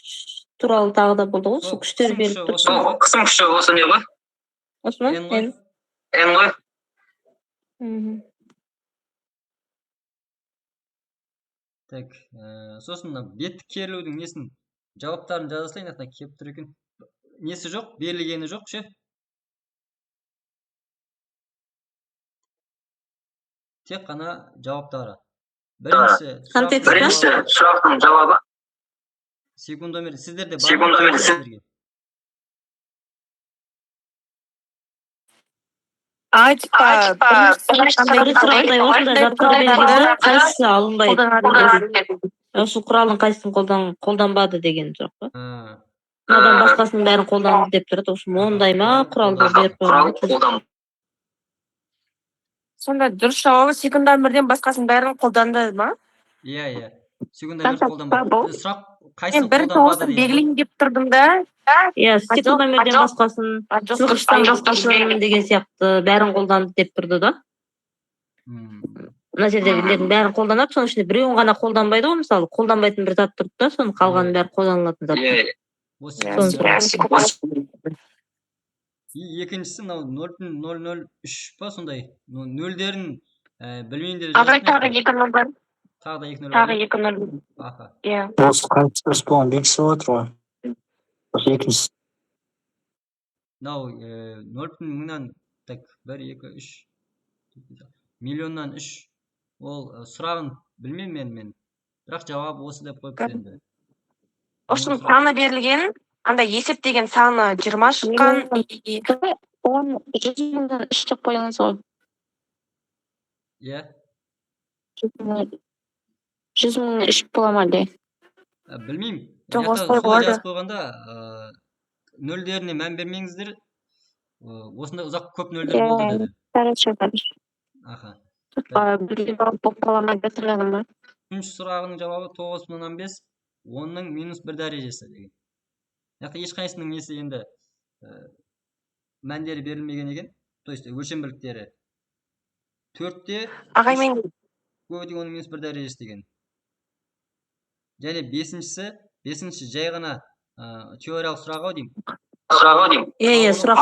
туралы тағы да болды ғой, сол күштер беріп тұр. Қысым күші осы не ғой? Осы ма? N ғой. Так, сосын беттік керілудің несін жауаптарын жазасылайын, кеп тұр екен. Несі жоқ, берілгені жоқ ше. Тек қана жауаптары. Бірінші сұрақтың жауабы. Секундомер, сіздерде бар ма? Сіздерге. Қайсысы алынбайды? Осы құралын қайсысын қолданбады деген жоқ па? Адам басқасының бәрін қолданды деп тұрады. Осы ондай ма құралды беріп қойған? Сонда дұрыс жауабы секундомерден басқасының бәрін қолданды ма? Секундомер қолданбады. Сұрақ қайсысын Мен бір қолданбады тоғызын деген ғой. белгілейін деп тұрдым да. Иә, стекломерден басқасын, сылғыштан басқасын деген сияқты бәрін қолданды деп тұрды да. Мына жердегілердің бәрін қолданады, соның ішінде біреуін ғана қолданбайды ғой, мысалы, қолданбайтын бір зат тұрды да, соның қалғанын бәрі қолданылатын зат. Екіншісі мынау 0,003 па сондай. Нөлдерін білмейін деп Ағай тағы 2 0 бар. Тағы да 2 0 Тағы 2 0. Аха. Иә. Осы қайтыс болған белгісі отыр ғой. Осы екіншісі. Мынау 0,000-нан так 1 2 3 миллионнан 3 ол сұрағын білмеймін мен. Бірақ жауап осы деп қойыпты енді. Осының саны берілген, андай есептеген саны 20 шыққан. 100 мыңнан 3 деп қойыңыз ғой. Иә. 100 мыңнан 3 бола ма әлде? Білмеймін. Жоқ, осылай болады. Жазып қойғанда нөлдеріне мән бермеңіздер. Осындай ұзақ көп нөлдер болды деді. Аха. Бірге болып қала ма гасырлады ма? Үшінші сұрағының жауабы 9,5, 10-ның -1 дәрежесі деген. Яқы ешқайсының несі енді мәндері берілмеген екен. То есть өлшем бірліктері. 4-те Ағай мен көбі де 10-ның -1 дәрежесі деген. Және 5-ші жай ғана теориялық сұрақ ау деймін. Иә, сұрақ.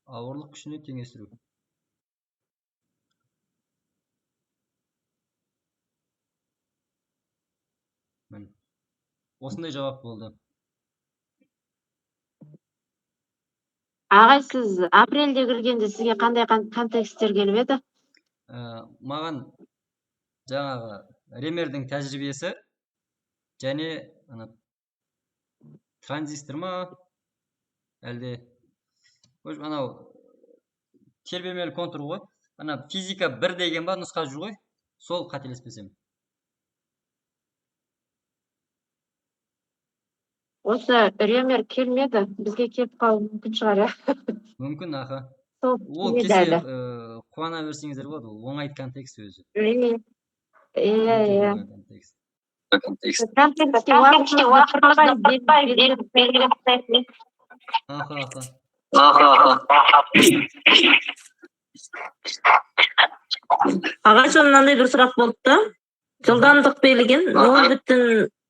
Ауырлық күшіне теңестіру. Осындай жауап болды. Ағай, сіз апрельде кіргенде сізге қандай контексттер келіп еді? Маған жаңағы Ремердің тәжірибесі және транзистор ма әлде анау тербемелі контур ғой. Физика 1 деген ба нұсқа жүр ғой. Сол қателеспесем. Осы Ремер келмеді, бізге келіп қалуы мүмкін шығар. Мүмкін, аха. Ол келсе қуана берсеңіздер болады, ол оңай контекст өзі. Иә. Ағай, мынандай бір сұрақ болды да. Жылдамдық берілген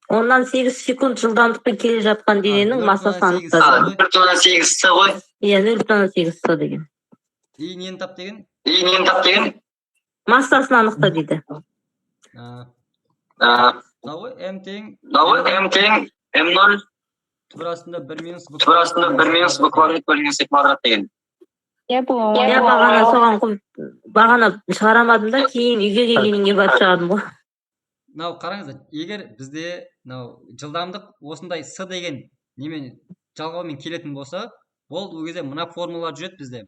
0,8 секунд жылдамдықпен келе жатқан дененің массасы анықтады. 0,8 с ғой. Иә, 0,8 с деген. И нені тап деген? Массасын анықта дейді. Науы М тең М0 турасында 1 - v квадрат бөлінген с квадрат деген. Иә, бағана соған қойып, бағана шығарамадым да, кейін үйге келгенге барып шығардым ғой. Қараңыздар, егер бізде жылдамдық осындай с деген немен жалғаумен келетін болса, ол кезде мына формулалар жүреді бізде.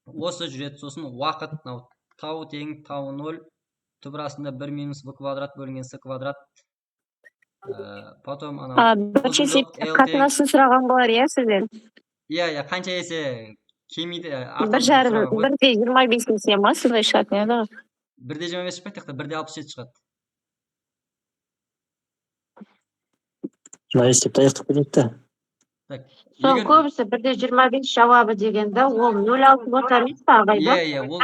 Осы жүреді, сосын уақыт тау тең тау 0 түбірасында 1 - v квадрат бөлінген с квадрат. Потом бір есеп қатынасын сұраған болар, иә, сізден? Иә, қанша есе кемейді. 1,25 есе ма, сондай шығатын еді? 1,25 шықпайды, 1,67 шығады. Мына есепті аяқтап кетеді. Сол көбісі 1,25 жауабы дегенде, ол 0,6 болса емес па, ағай? Иә, ол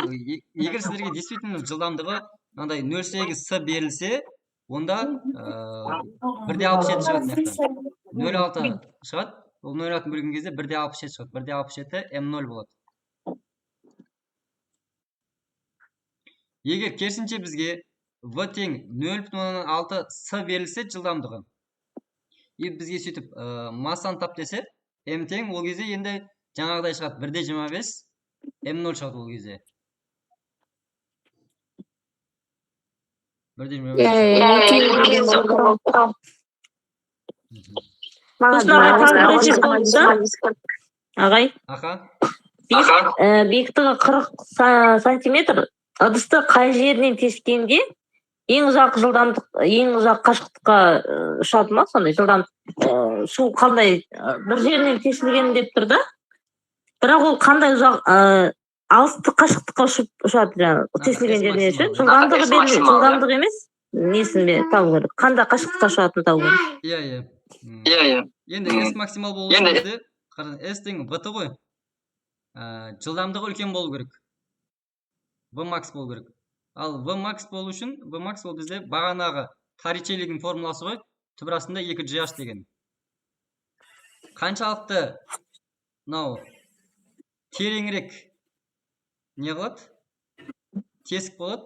егер сіздерге действительно жылдамдығы 0,8 с берілсе, онда 1,67 шығады. 0,6 шығады, ол 0,6 бөлген кезде 1,67 шығады. 1,67 М0 болады. Егер керісінше бізге В тең 0,6 с берілсе жылдамдығы, бізге сөйтіп массаны тап десе, М тең ол кезде енді жаңағыдай шығады 1,25 М0 шығады ол кезде. 1,25. Ағай, биіктігі 40 сантиметр, ыдысты қай жерінен тескенде ең ұзақ қашықтыққа ұшады ма, сондай жылдамдық су қандай бір жерінен тесілген деп тұр да, бірақ ол қандай ұзақ алысты қашықтыққа ұшады жаңағы тесілген жеріне. Жылдамдығы емес, несін табу керек. Қандай қашықтыққа ұшатынын табу керек. Иә. Иә. Енді S максимал болу үшін бізде S тең VT ғой. Жылдамдығы үлкен болу керек. V max болу керек. Ал V max болу үшін, V max ол бізде бағанағы Торричеллидің формуласы ғой. Түбірасында 2GH деген. Қаншалықты мынау тереңірек не қылады? Тесік болады.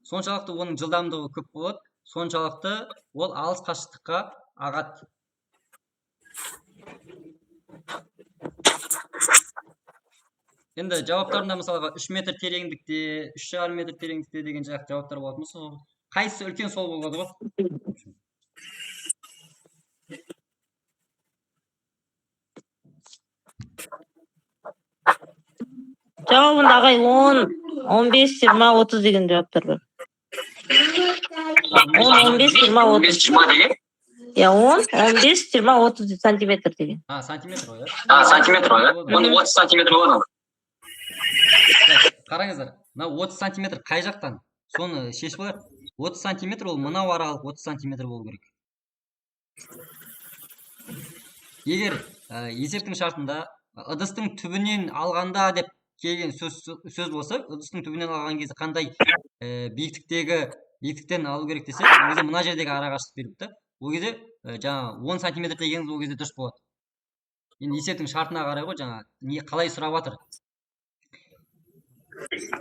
Соншалықты оның жылдамдығы көп болады. Соншалықты ол алыс қашықтыққа ағады. Енді жауаптарында мысалға 3 метр тереңдікте, 3,5 метр тереңдікте деген жақ жауаптар болатын болса, қайсысы үлкен сол болады ғой? Жауабында ағай 10, 15, 20, 30 деген жауаптар бар. 10, 15, 20, 30. 15-20 деген? Я 10, 15, 20, 30 сантиметр деген. Сантиметр ғой, иә? Сантиметр ғой, иә? Оны 30 сантиметр болады. Қараңыздар, мына 30 сантиметр қай жақтан? Соны шешіп алайық. 30 сантиметр ол мынау аралық 30 сантиметр болу керек. Егер есептің шартында ыдыстың түбінен алғанда деп келген сөз болса, ыдыстың түбінен алған кезде қандай биіктіктен алу керек десе, ол кезде мына жердегі арақашықтық беріпті. Ол кезде жаңа 10 сантиметр дегеніңіз ол кезде дұрыс болады. Енді есептің шартына қарай ғой, жаңа қалай сұрап жатыр.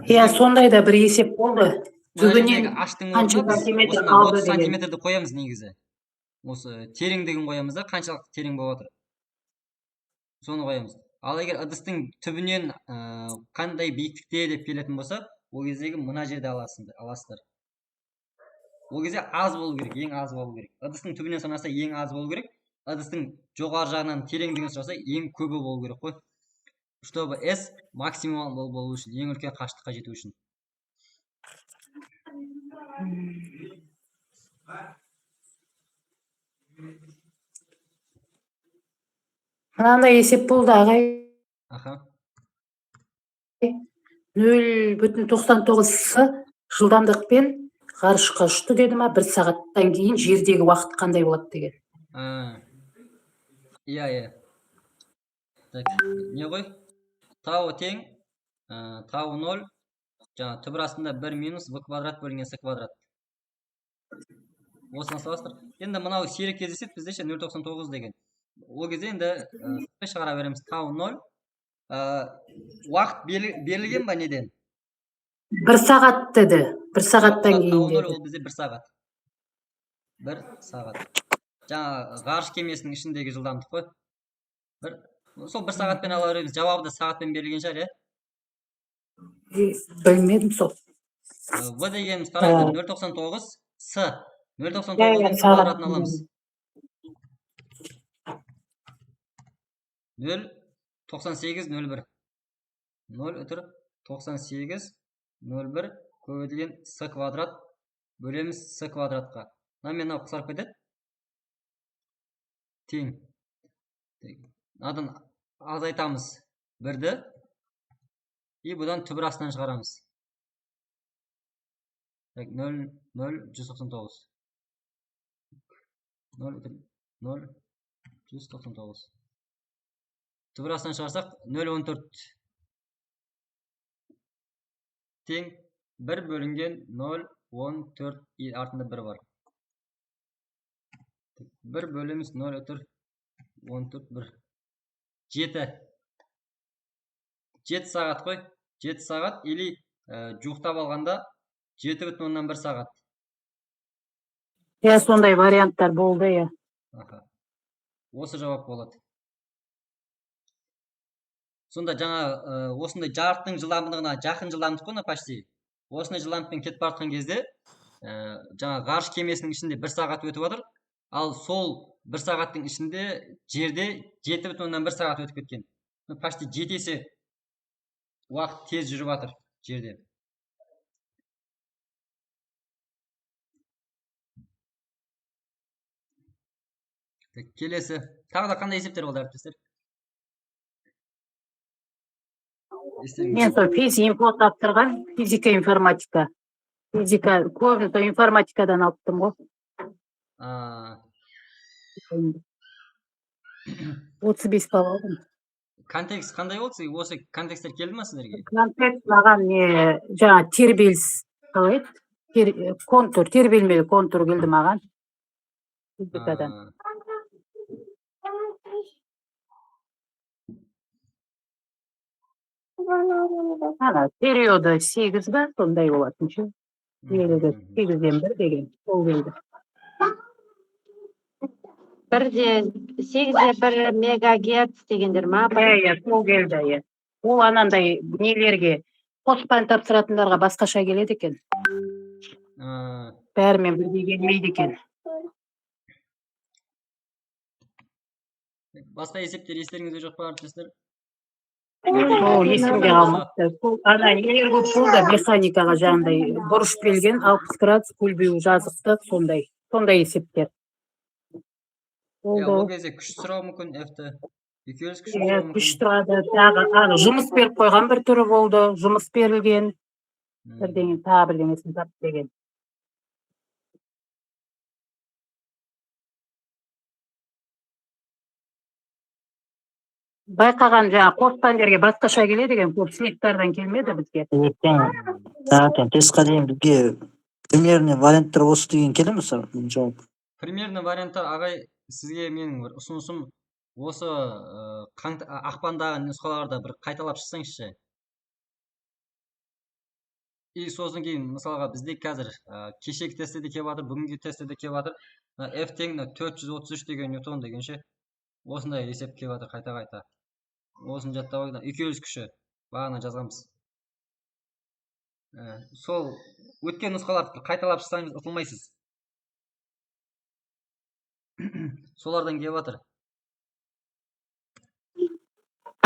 Иә, сондай да бір есеп болды. Түбінен қанша сантиметр қалды деген. 30 сантиметрді қоямыз негізі. Осы тереңдігін қоямыз да, қаншалық терең болып жатыр. Соны қоямыз. Ал егер ыдыстың түбінен қандай биіктікте деп келетін болса, ол кездегі мына жерде аласыздар. Ол кезде аз болу керек, ең аз болу керек. Ыдыстың түбінен санаса ең аз болу керек. Ыдыстың жоғары жағынан тереңдігін сұраса ең көбі болу керек қой. Чтобы S максимал болу үшін, ең үлкен қашықтыққа жету үшін. Мынандай есеп болды, ағай. Аха. 0,99 жылдамдықпен ғарышқа ұшты деді ма, 1 сағаттан кейін жердегі уақыт қандай болады деген. Иә. Так, не ғой? Тау тең, тау 0, жаңа түбірасында 1 минус v квадрат бөлінген s квадрат. Осыны салыстыр. Енді мынау сирек кездеседі бізде 0,99 деген. Ол кезде енді шығара береміз. Тау 0. Уақыт берілген ба неден? 1 сағат деді. 1 сағаттан кейін Тау 0 деді. ол бізде 1 сағат. 1 сағат. Жаңа ғарыш кемесінің ішіндегі жылдамдық қой. Сол 1 сағатпен ала береміз. Жауабы да сағатпен берілген шығар, иә? Білмедім сол. В дегеніміз қараңыздар 0,99 с. 0,99-ның квадратын аламыз. 0,98,01. 0,98,01 көбейтілген с квадрат бөлеміз с квадратқа. Мынау қысарып кетеді. Тең. Адан азайтамыз 1-ді. И бұдан түбір астынан шығарамыз. 0,199. 0,199. Түбір астынан шығарсақ 0,14. Тең 1 бөлінген 0,14 артында 1 бар. 1 бөлеміз 0,14 1. 7 сағат қой. 7 сағат или жуықтап алғанда 7,1 сағат. Иә, сондай варианттар болды, иә. Осы жауап болады. Сонда жаңа осындай жарықтың жылдамдығына жақын жылдамдық қой, почти. Осындай жылдамдықпен кетіп бара жатқан кезде жаңа ғарыш кемесінің ішінде 1 сағат өтіп жатыр. Ал сол 1 сағаттың ішінде жерде 7,1 сағат өтіп кеткен. Почти 7 есе уақыт тез жүріп жатыр жерде. Келесі. Тағы да қандай есептер болды, әріптестер? Мен сол физика тапсырған, физика информатика. Физика, көбінсі информатикадан алыптым ғой. А, 35 балл алдым. контекст қандай болды сізге? Осы контексттер келді ма сіздерге? Контекст маған жаңа тербеліс қалай еді? Контур, тербелмелі контур келді маған. Физикадан. Ана, периоды 8 ба, сондай болатын ше. 8-ден 1 деген, сол келді. 8-1 мегагерц дегендер ма? Сол келді, Ол анандай нелерге, қоспан тапсыратындарға басқаша келеді екен. Бәрімен бірге келмейді екен. Басқа есептер естеріңізде жоқ па, әріптестер? Ол есімде қалмапты. Ана нелер көп болды, механикаға жаңағыдай бұрыш берілген, 60 градус көлбеу жазықты, сондай есептер. Ол кезде күш сұрау мүмкін, F-ті. Екеуіңіз күш сұрау мүмкін. Күш тұрады, тағы жұмыс беріп қойған бір түрі болды, жұмыс берілген, бірдеңе, тағы бірдеңесін тап деген. Байқаған жаңа қоспандерге басқаша келеді деген, көп сынақтардан келмеді бізге. Zaten testқа дейін бізге примерный варианттар осы деген келе ме жауап? Примерный варианттар, ағай, сізге менің бір ұсынысым осы ақпандағы нұсқаларда бір қайталап шықсаңызшы. И сосын кейін, мысалға, бізде қазір кешегі тестте де келіп жатыр, бүгінгі тестте де келіп жатыр. F тең 433 деген ньютон дегенше осындай есеп келіп жатыр қайта-қайта. Осын жаттап алайық. Екеуіміз күші бағана жазғанбыз. Сол өткен нұсқаларды қайталап шықсаңыз ұтылмайсыз. Солардан келіп жатыр.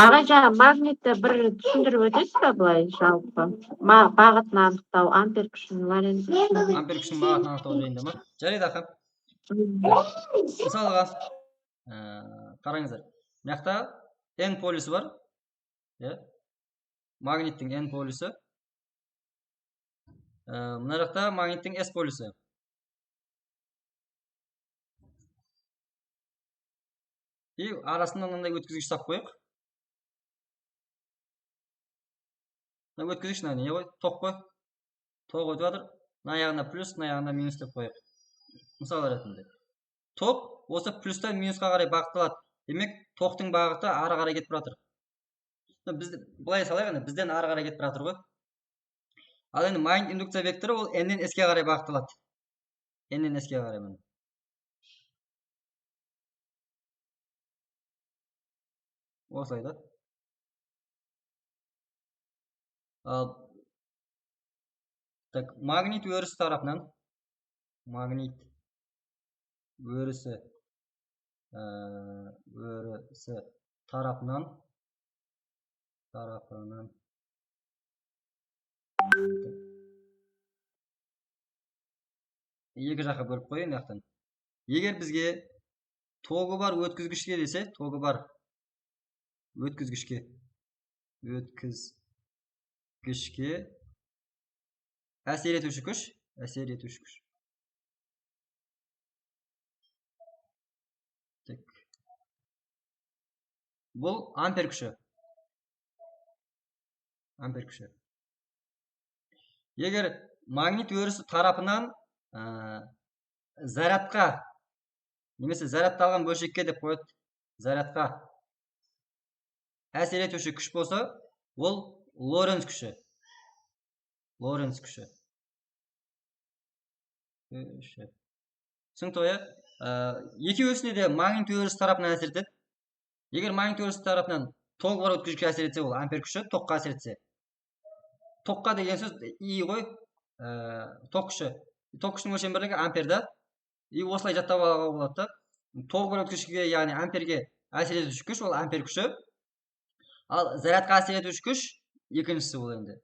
Аға, жаңа магнитті бір түсіндіріп өтесіз бе былай жалпы? Бағытын анықтау, ампер күшін, лоренц күшін. Ампер күшін бағытын анықтау жайында ма? Жарайды, ақа. Мысалға, қараңыздар. Мына N полюсі бар. Магниттің N полюсі. Мына жақта магниттің S полюсі. И арасында мынандай өткізгіш тап қойық. Мына өткізгіш не қой? Тоқ қой. Тоқ өтіп жатыр. Мына аяғында плюс, мына аяғында минус деп қойық. Мысал ретінде. Тоқ осы плюстан минусқа қарай бағытталады. Демек, тоқтың бағыты ары қарай кетіп жатыр. Бұлай салайық, бізден ары қарай кетіп жатыр ғой. Ал енді магнит индукция векторы ол n-ден s-ке қарай бағытталады. N-ден s-ке қарай міне. Осылай да. Так, магнит өрісі тарапынан. Магнит өрісі тарапынан екі жаққа бөліп қойын яқтан. Егер бізге тогы бар өткізгішке десе, тогы бар өткізгішке әсер етуші күш. Бұл ампер күші. Егер магнит өрісі тарапынан зарядқа, немесе зарядталған бөлшекке деп қойды, зарядқа әсер етуші күш болса, ол Лоренц күші. Түсінікті ғой? Екеуісіне де магнит өрісі тарапынан әсер етеді. Егер магнит өрісі тарапынан ток бар өткізгішке әсер етсе, ол ампер күші, токқа әсер етсе. Токқа деген сөз И ғой, ток күші. Ток күшінің өлшем бірлігі амперда. И осылай жаттап алуға болады. Ток бар өткізгішке, яғни амперге әсер етуші күш, ол ампер күші. Ал зарядқа әсер етуші күш екіншісі ол енді.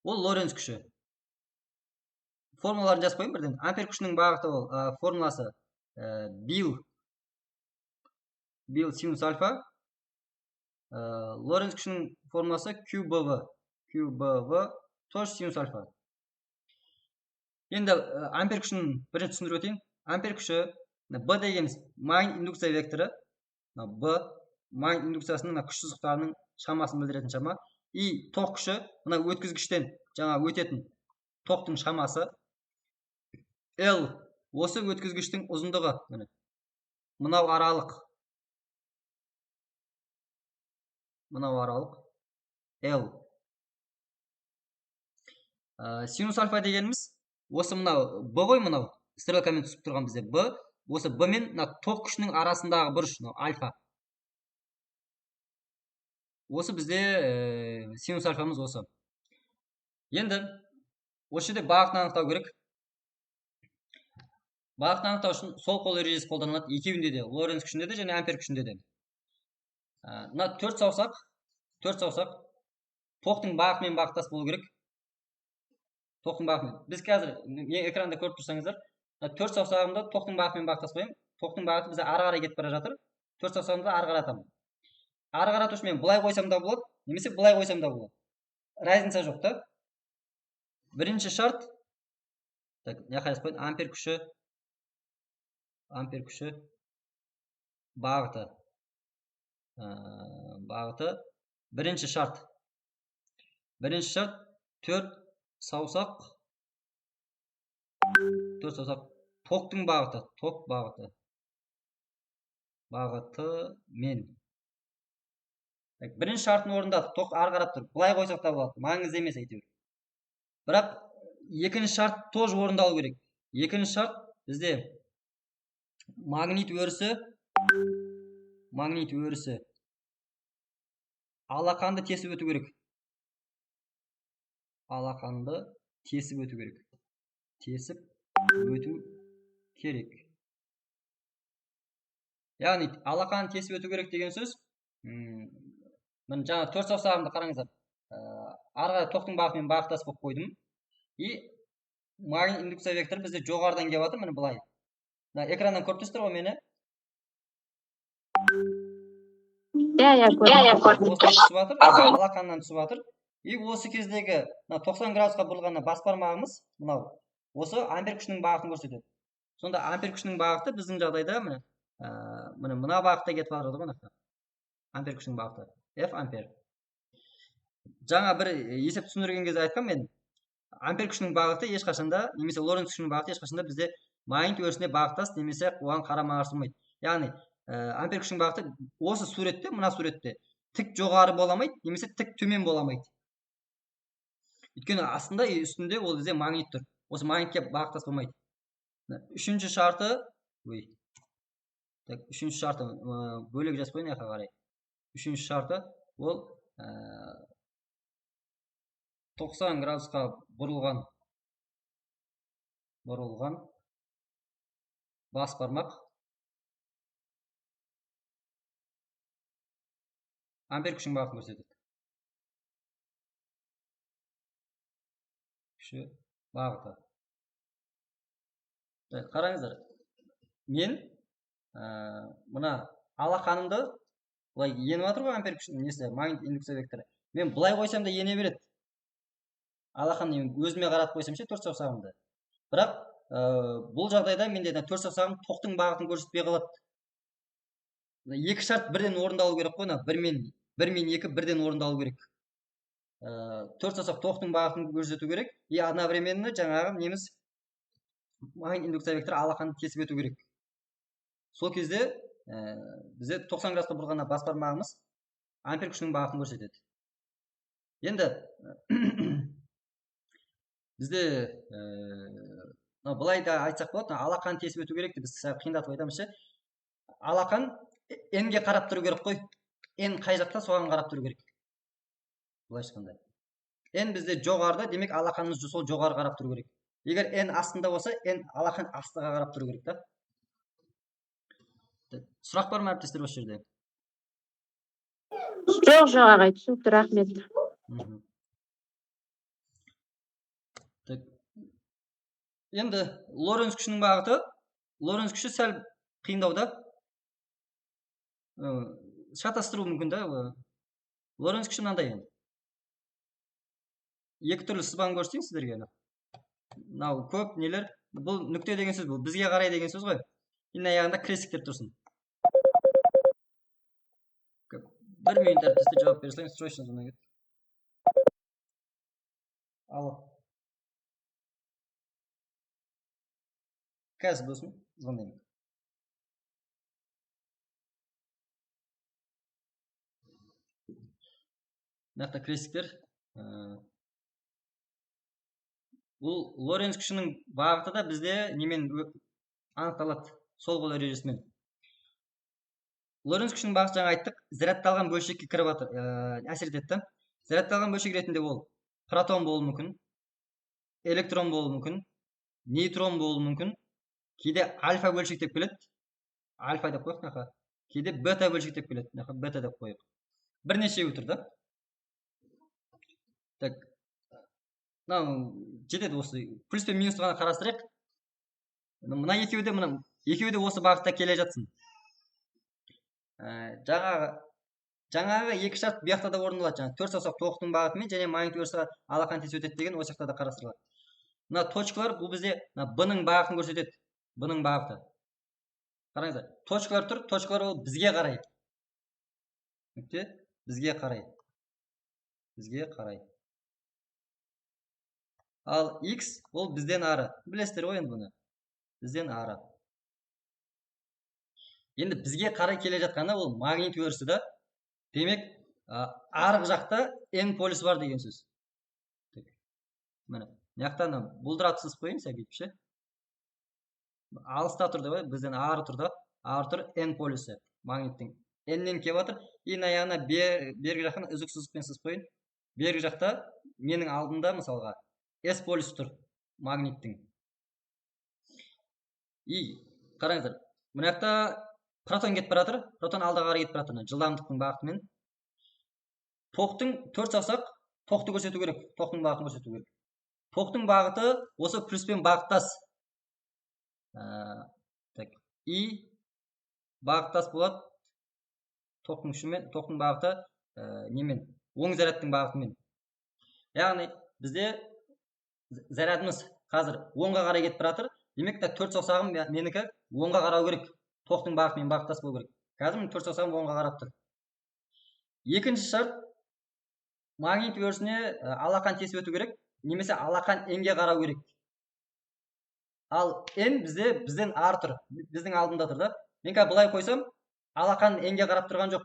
Ол Лоренц күші. Формулаларын жазып қойын бірден. Ампер күшінің бағыты ол формуласы Bill синус альфа. Лоренц күшінің формуласы QBV тоже синус альфа. Енді ампер күшін бірінші түсіндіріп өтейін. Ампер күші B дегеніміз магнит индукция векторы. B магнит индукциясының күш сызықтарының шамасын білдіретін шама. И ток күші мына өткізгіштен жаңа өтетін токтың шамасы. L осы өткізгіштің ұзындығы. Мынау аралық. Мынау аралық. L. Синус альфа дегеніміз осы мынау B ғой, мынау стрелкамен түсіп тұрған бізде B. Осы B мен ток күшінің арасындағы бұрыш, альфа. Осы бізде синус альфамыз осы. Енді осы жерде бағытын анықтау керек. Бағытын анықтау үшін сол қол ережесі қолданылады. Екеуінде де, Лоренц күшінде де және ампер күшінде де. Мына төрт саусақ токтың бағытымен бағыттас болу керек. Токтың бағытымен. Біз қазір экранда көріп тұрсаңыздар, төрт саусағымды токтың бағытымен бағыттас қоямын. Токтың бағыты бізде ары қарай кетіп бара жатыр. Төрт саусағымды ары қаратамын. Ары қарату үшін мен былай қойсам да болады, немесе былай қойсам да болады. Разница жоқ та. Бірінші шарт, мына қайсы қойын, ампер күші бағыты. Бірінші шарт төрт саусақ токтың бағыты, ток бағыты мен. Бірінші шартын орындады, ток ары қарап тұр. Былай қойсақ та болады, маңызды емес әйтеуір. Бірақ екінші шарт тоже орындалу керек. Екінші шарт бізде магнит өрісі алақанды тесіп өту керек. Тесіп өту керек. Яғни алақанды тесіп өту керек деген сөз, мен жаңа төрт саусағымды қараңыздар. Арғы токтың бағытымен бағыттас болып қойдым. И магнит индукция векторы бізде жоғарыдан келіп жатыр, міне былай. Экраннан көріп тұрсыздар ғой мені? Алақаннан түсіп жатыр. И осы кездегі 90 градусқа бұрылған бас бармағымыз мынау. Осы ампер күшінің бағытын көрсетеді. Сонда ампер күшінің бағыты біздің жағдайда мына бағытта кетіп жатыр ғой. Ампер күшінің бағыты. F ампер. Жаңа бір есеп түсіндірген кезде айтқам мен, ампер күшінің бағыты ешқашанда, немесе Лоренц күшінің бағыты ешқашанда бізде магнит өрісіне бағыттас, немесе оған қарама қарсы болмайды. Яғни ампер күшінің бағыты осы суретте, мына суретте тік жоғары боламайды, немесе тік төмен боламайды. Өйткені астында и үстінде ол бізде магнит тұр. Осы магнитке бағыттас болмайды. Үшінші шарты бөлек жазып қойын яққа қарай. Үшінші шарты ол 90 градусқа бұрылған бас бармақ ампер күшінің бағытын көрсетеді. Күші бағыты. Қараңыздар, мен мына алақанымды былай еніп жатыр ғой ампер күшінің несі, магнит индукция векторы. Мен былай қойсам да ене береді. Алақанды өзіме қаратып қойсам ше, төрт саусағымды. Бірақ бұл жағдайда менде төрт саусағым токтың бағытын көрсетпей қалады. Екі шарт бірден орындалу керек қой, бір мен екі бірден орындалу керек. Төрт саусақ токтың бағытын көрсету керек, и одновременно жаңағы неміз магнит индукция векторы алақанды тесіп өту керек. Сол кезде бізде 90 градусқа бұрғанда бас бармағымыз ампер күшінің бағытын көрсетеді. Енді бізде былай да айтсақ болады, алақан тесіп өту керек деп біз қиындатып айтамыз ше. Алақан N-ге қарап тұру керек қой. N қай жақта, соған қарап тұру керек. Былай шыққанда. N бізде жоғарыда, демек алақанымыз сол жоғары қарап тұру керек. Егер N астында болса, N алақан астыға қарап тұру керек та. Сұрақ бар ма әріптестер осы жерде? Жоқ, ағай, түсінікті, рахмет. Енді Лоренц күшінің бағыты, Лоренц күші сәл қиындау да. Шатастыру мүмкін да. Лоренц күші мынандай енді. Екі түрлі сызбаны көрсетейін сіздерге. мынау көп нелер. Бұл нүкте деген сөз, бұл бізге қарай деген сөз ғой. Иң аяғында крестиктер тұрсын. 1 минут әріптесте жауап бере салайын, срочно звонок кетті. Алло. Қазір болсын, звондаймын. Нақты крестиктер. Бұл Лоренц күшінің бағыты да бізде немен анықталады, сол қол ережесімен. Лоренц күшінің бағыты жаңа айттық, зарядталған бөлшекке кіріп әсер етеді. Зарядталған бөлшек ретінде ол протон болуы мүмкін, электрон болуы мүмкін, нейтрон болуы мүмкін, кейде альфа бөлшек деп келеді. Альфа деп қойық, нақа. Кейде бета бөлшек деп келеді, нақа бета деп қойық. Бірнешеуі тұр да. Так. Жетеді осы плюс пен минусты ғана қарастырайық. Мына екеуі де осы бағытта келе жатсын. Жаңағы екі шарт бұл жақта да орындалады. Жаңа 4 саусақ тоқтың бағытымен және магнит өрісі алақан тесіп өтеді деген осы жақта да қарастырылады. Мына точкалар бұл бізде B-ның бағытын көрсетеді. B-ның бағыты. Қараңыздар, точкалар тұр, точкалар ол бізге қарай. Бізге қарай. Бізге қарай. Ал X ол бізден ары. Білесіздер ғой енді бұны. Бізден ары. Енді бізге қарай келе жатқанда ол магнит өрісі да. Демек, арғы жақта N полюс бар деген сөз. Міне, мынаяқтан бұлдырап сызып қойын, сәбит ше. Алыста тұрды ғой, бізден ары тұрды. Ары тұр N полюсі магниттің. N-нен келіп жатыр. Ең аяғына бергі жақтан үзік сызықпен сызып қойын. Бергі жақта менің алдымда мысалға S полюс тұр магниттің. Қараңыздар, мына жақта протон кетіп бара жатыр. Протон алға қарай кетіп бара жатыр. Жылдамдықтың бағытымен. Тоқтың 4 саусақ тоқты көрсету керек. Тоқтың бағытын көрсету керек. Тоқтың бағыты осы плюспен бағыттас. И бағыттас болады. Тоқтың күшімен, тоқтың бағыты немен? Оң зарядтың бағытымен. Яғни бізде зарядымыз қазір оңға қарай кетіп бара жатыр. Демек, 4 саусағым менікі оңға қарау керек. Тоқтың бағытымен бағыттас болу керек. Қазір мен 4 саусағым оңға қарап тұр. Екінші шарт, магнит өрісіне алақан тесіп өту керек, немесе алақан N-ге қарау керек. Ал N бізден ары тұр, біздің алдында тұр да. Мен қазір бұлай қойсам, алақан N-ге қарап тұрған жоқ.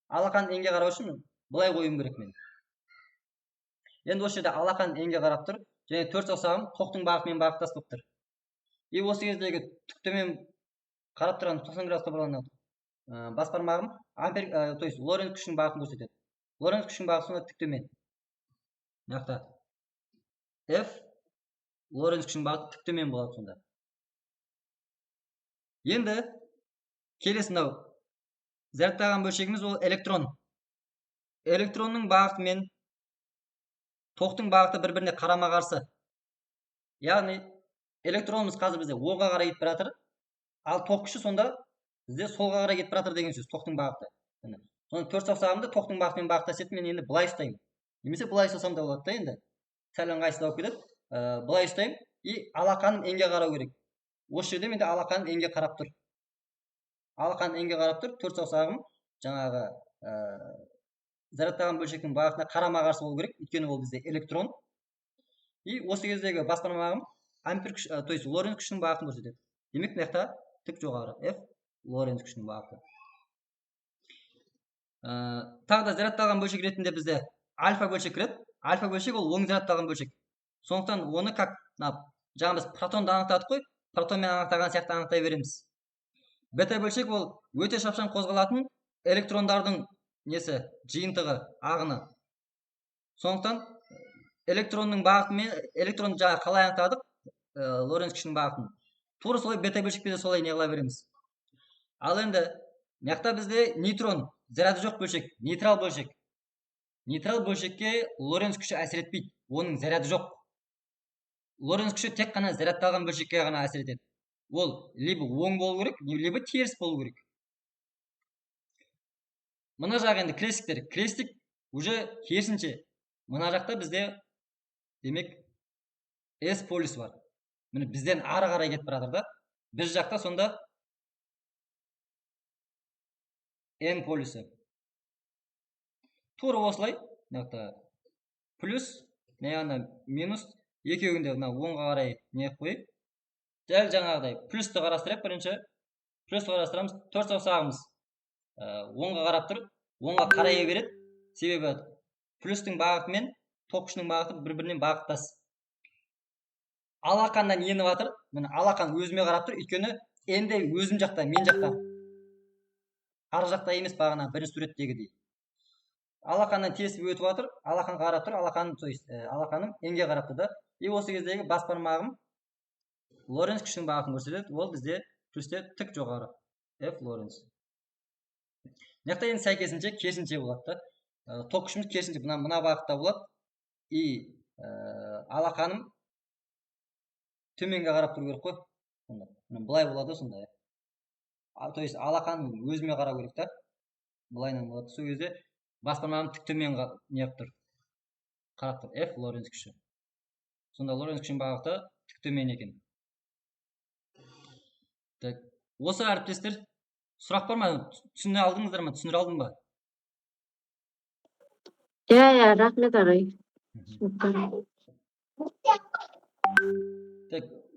Алақан N-ге қарау үшін бұлай қойым керек мен. Енді осы жерде алақан N-ге қарап тұр, және 4 саусағым тоқтың бағытымен бағыттас болып тұр. И осы кездегі түктемен қарап тұрған 90 градусқа бұрылған бас бармағым то есть Лоренц күшінің бағытын көрсетеді. Лоренц күшінің бағыты сонда түктемен. Мына F Лоренц күшінің бағыты түктемен болады сонда. Енді келесі мынау зарядталған бөлшегіміз ол электрон. Электронның бағыты мен тоқтың бағыты бір-біріне қарама-қарсы. Яғни электронымыз қазір бізде оңға қарай кетіп бара жатыр, ал тоқ күші сонда бізде солға қарай кетіп бара жатыр деген сөз, тоқтың бағыты. Сонда 4 саусағымды тоқтың бағытымен бағыттас етіп, мен енді былай ұстаймын. Немесе былай ұстасам да болады да енді. Сәл ыңғайсыздау келеді. Былай ұстаймын и алақаным N-ге қарау керек. Осы жерде менде алақаным N-ге қарап тұр. Алақаным N-ге қарап тұр, 4 саусағым жаңағы зарядталған бөлшектің бағытына қарама-қарсы болу керек, өйткені ол бізде электрон. И осы кездегі бас бармағым ампер күш, то есть Лоренц күшінің бағытын көрсетеді. Демек, мына жақта тік жоғары F Лоренц күшінің бағыты. Тағы да зарядталған бөлшек ретінде бізде альфа бөлшек кіреді. Альфа бөлшек ол оң зарядталған бөлшек. Сондықтан оны как жаңа біз протонды анықтадық қой, протонмен анықтаған сияқты анықтай береміз. Бета бөлшек ол өте шапшаң қозғалатын электрондардың несі жиынтығы, ағыны. Сондықтан электронның бағытымен электрон жаңа қалай анықтадық, Лоренц күшінің бағытын. Тура солай бета бөлшекте де солай не қыла береміз. Ал енді мына бізде нейтрон, заряды жоқ бөлшек, нейтрал бөлшек. Нейтрал бөлшекке Лоренц күші әсер етпейді, оның заряды жоқ. Лоренц күші тек қана зарядталған бөлшекке ғана әсер етеді. Ол либо оң болу керек, либо теріс болу керек. Мына жақ енді крестиктер. Крестик уже керісінше. Мына жақта бізде демек S полюсі бар. Міне бізден ары қарай кетіп бара жатыр да. Біз жақта сонда N полюсі. Тура осылай, мына плюс, мына минус, екеуінде мына оңға қарай не қойып, дәл жаңағыдай плюсті қарастырып, бірінші плюсті қарастырамыз, 4 саусағымыз оңға қарап тұр, оңға қарай береді, себебі плюстің бағыты мен ток күшінің бағыты бір-бірінен бағыттас. Алақаннан еніп жатыр, міне алақан өзіме қарап тұр, өйткені енді өзім жақта, мен жақта. Ар жақта емес бағана бірінші суреттегідей. Алақаннан тесіп өтіп жатыр, алақан қарап тұр, алақаным енге қарап тұр да. И осы кездегі бас бармағым Лоренц күшінің бағытын көрсетеді, ол бізде плюсте тік жоғары. F Лоренц. Мына енді сәйкесінше керісінше болады да. Ток күшіміз керісінше мына бағытта болады. И алақаным төменге қарап тұру керек қой. Былай болады сонда. То есть алақаным өзіме қарау керек та. Былайынан болады. Сол кезде бас бармағым тік төмен неғып тұр. Қарап тұр. F Лоренц күші. Сонда Лоренц күшінің бағыты тік төмен екен. Осы әріптестер сұрақ бар ма? Түсіне алдыңыздар ма? Түсіндіре алдым ба? Рахмет ағай.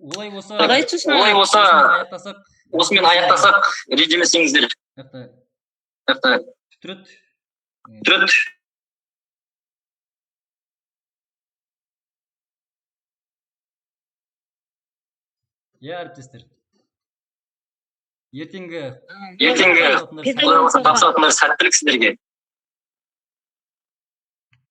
Олай болса, осымен аяқтасақ, ренжімесеңіздер. Түрет. Әріптестер. Ертеңгі Құдай қаласа тапсыратындар сәттілік сіздерге.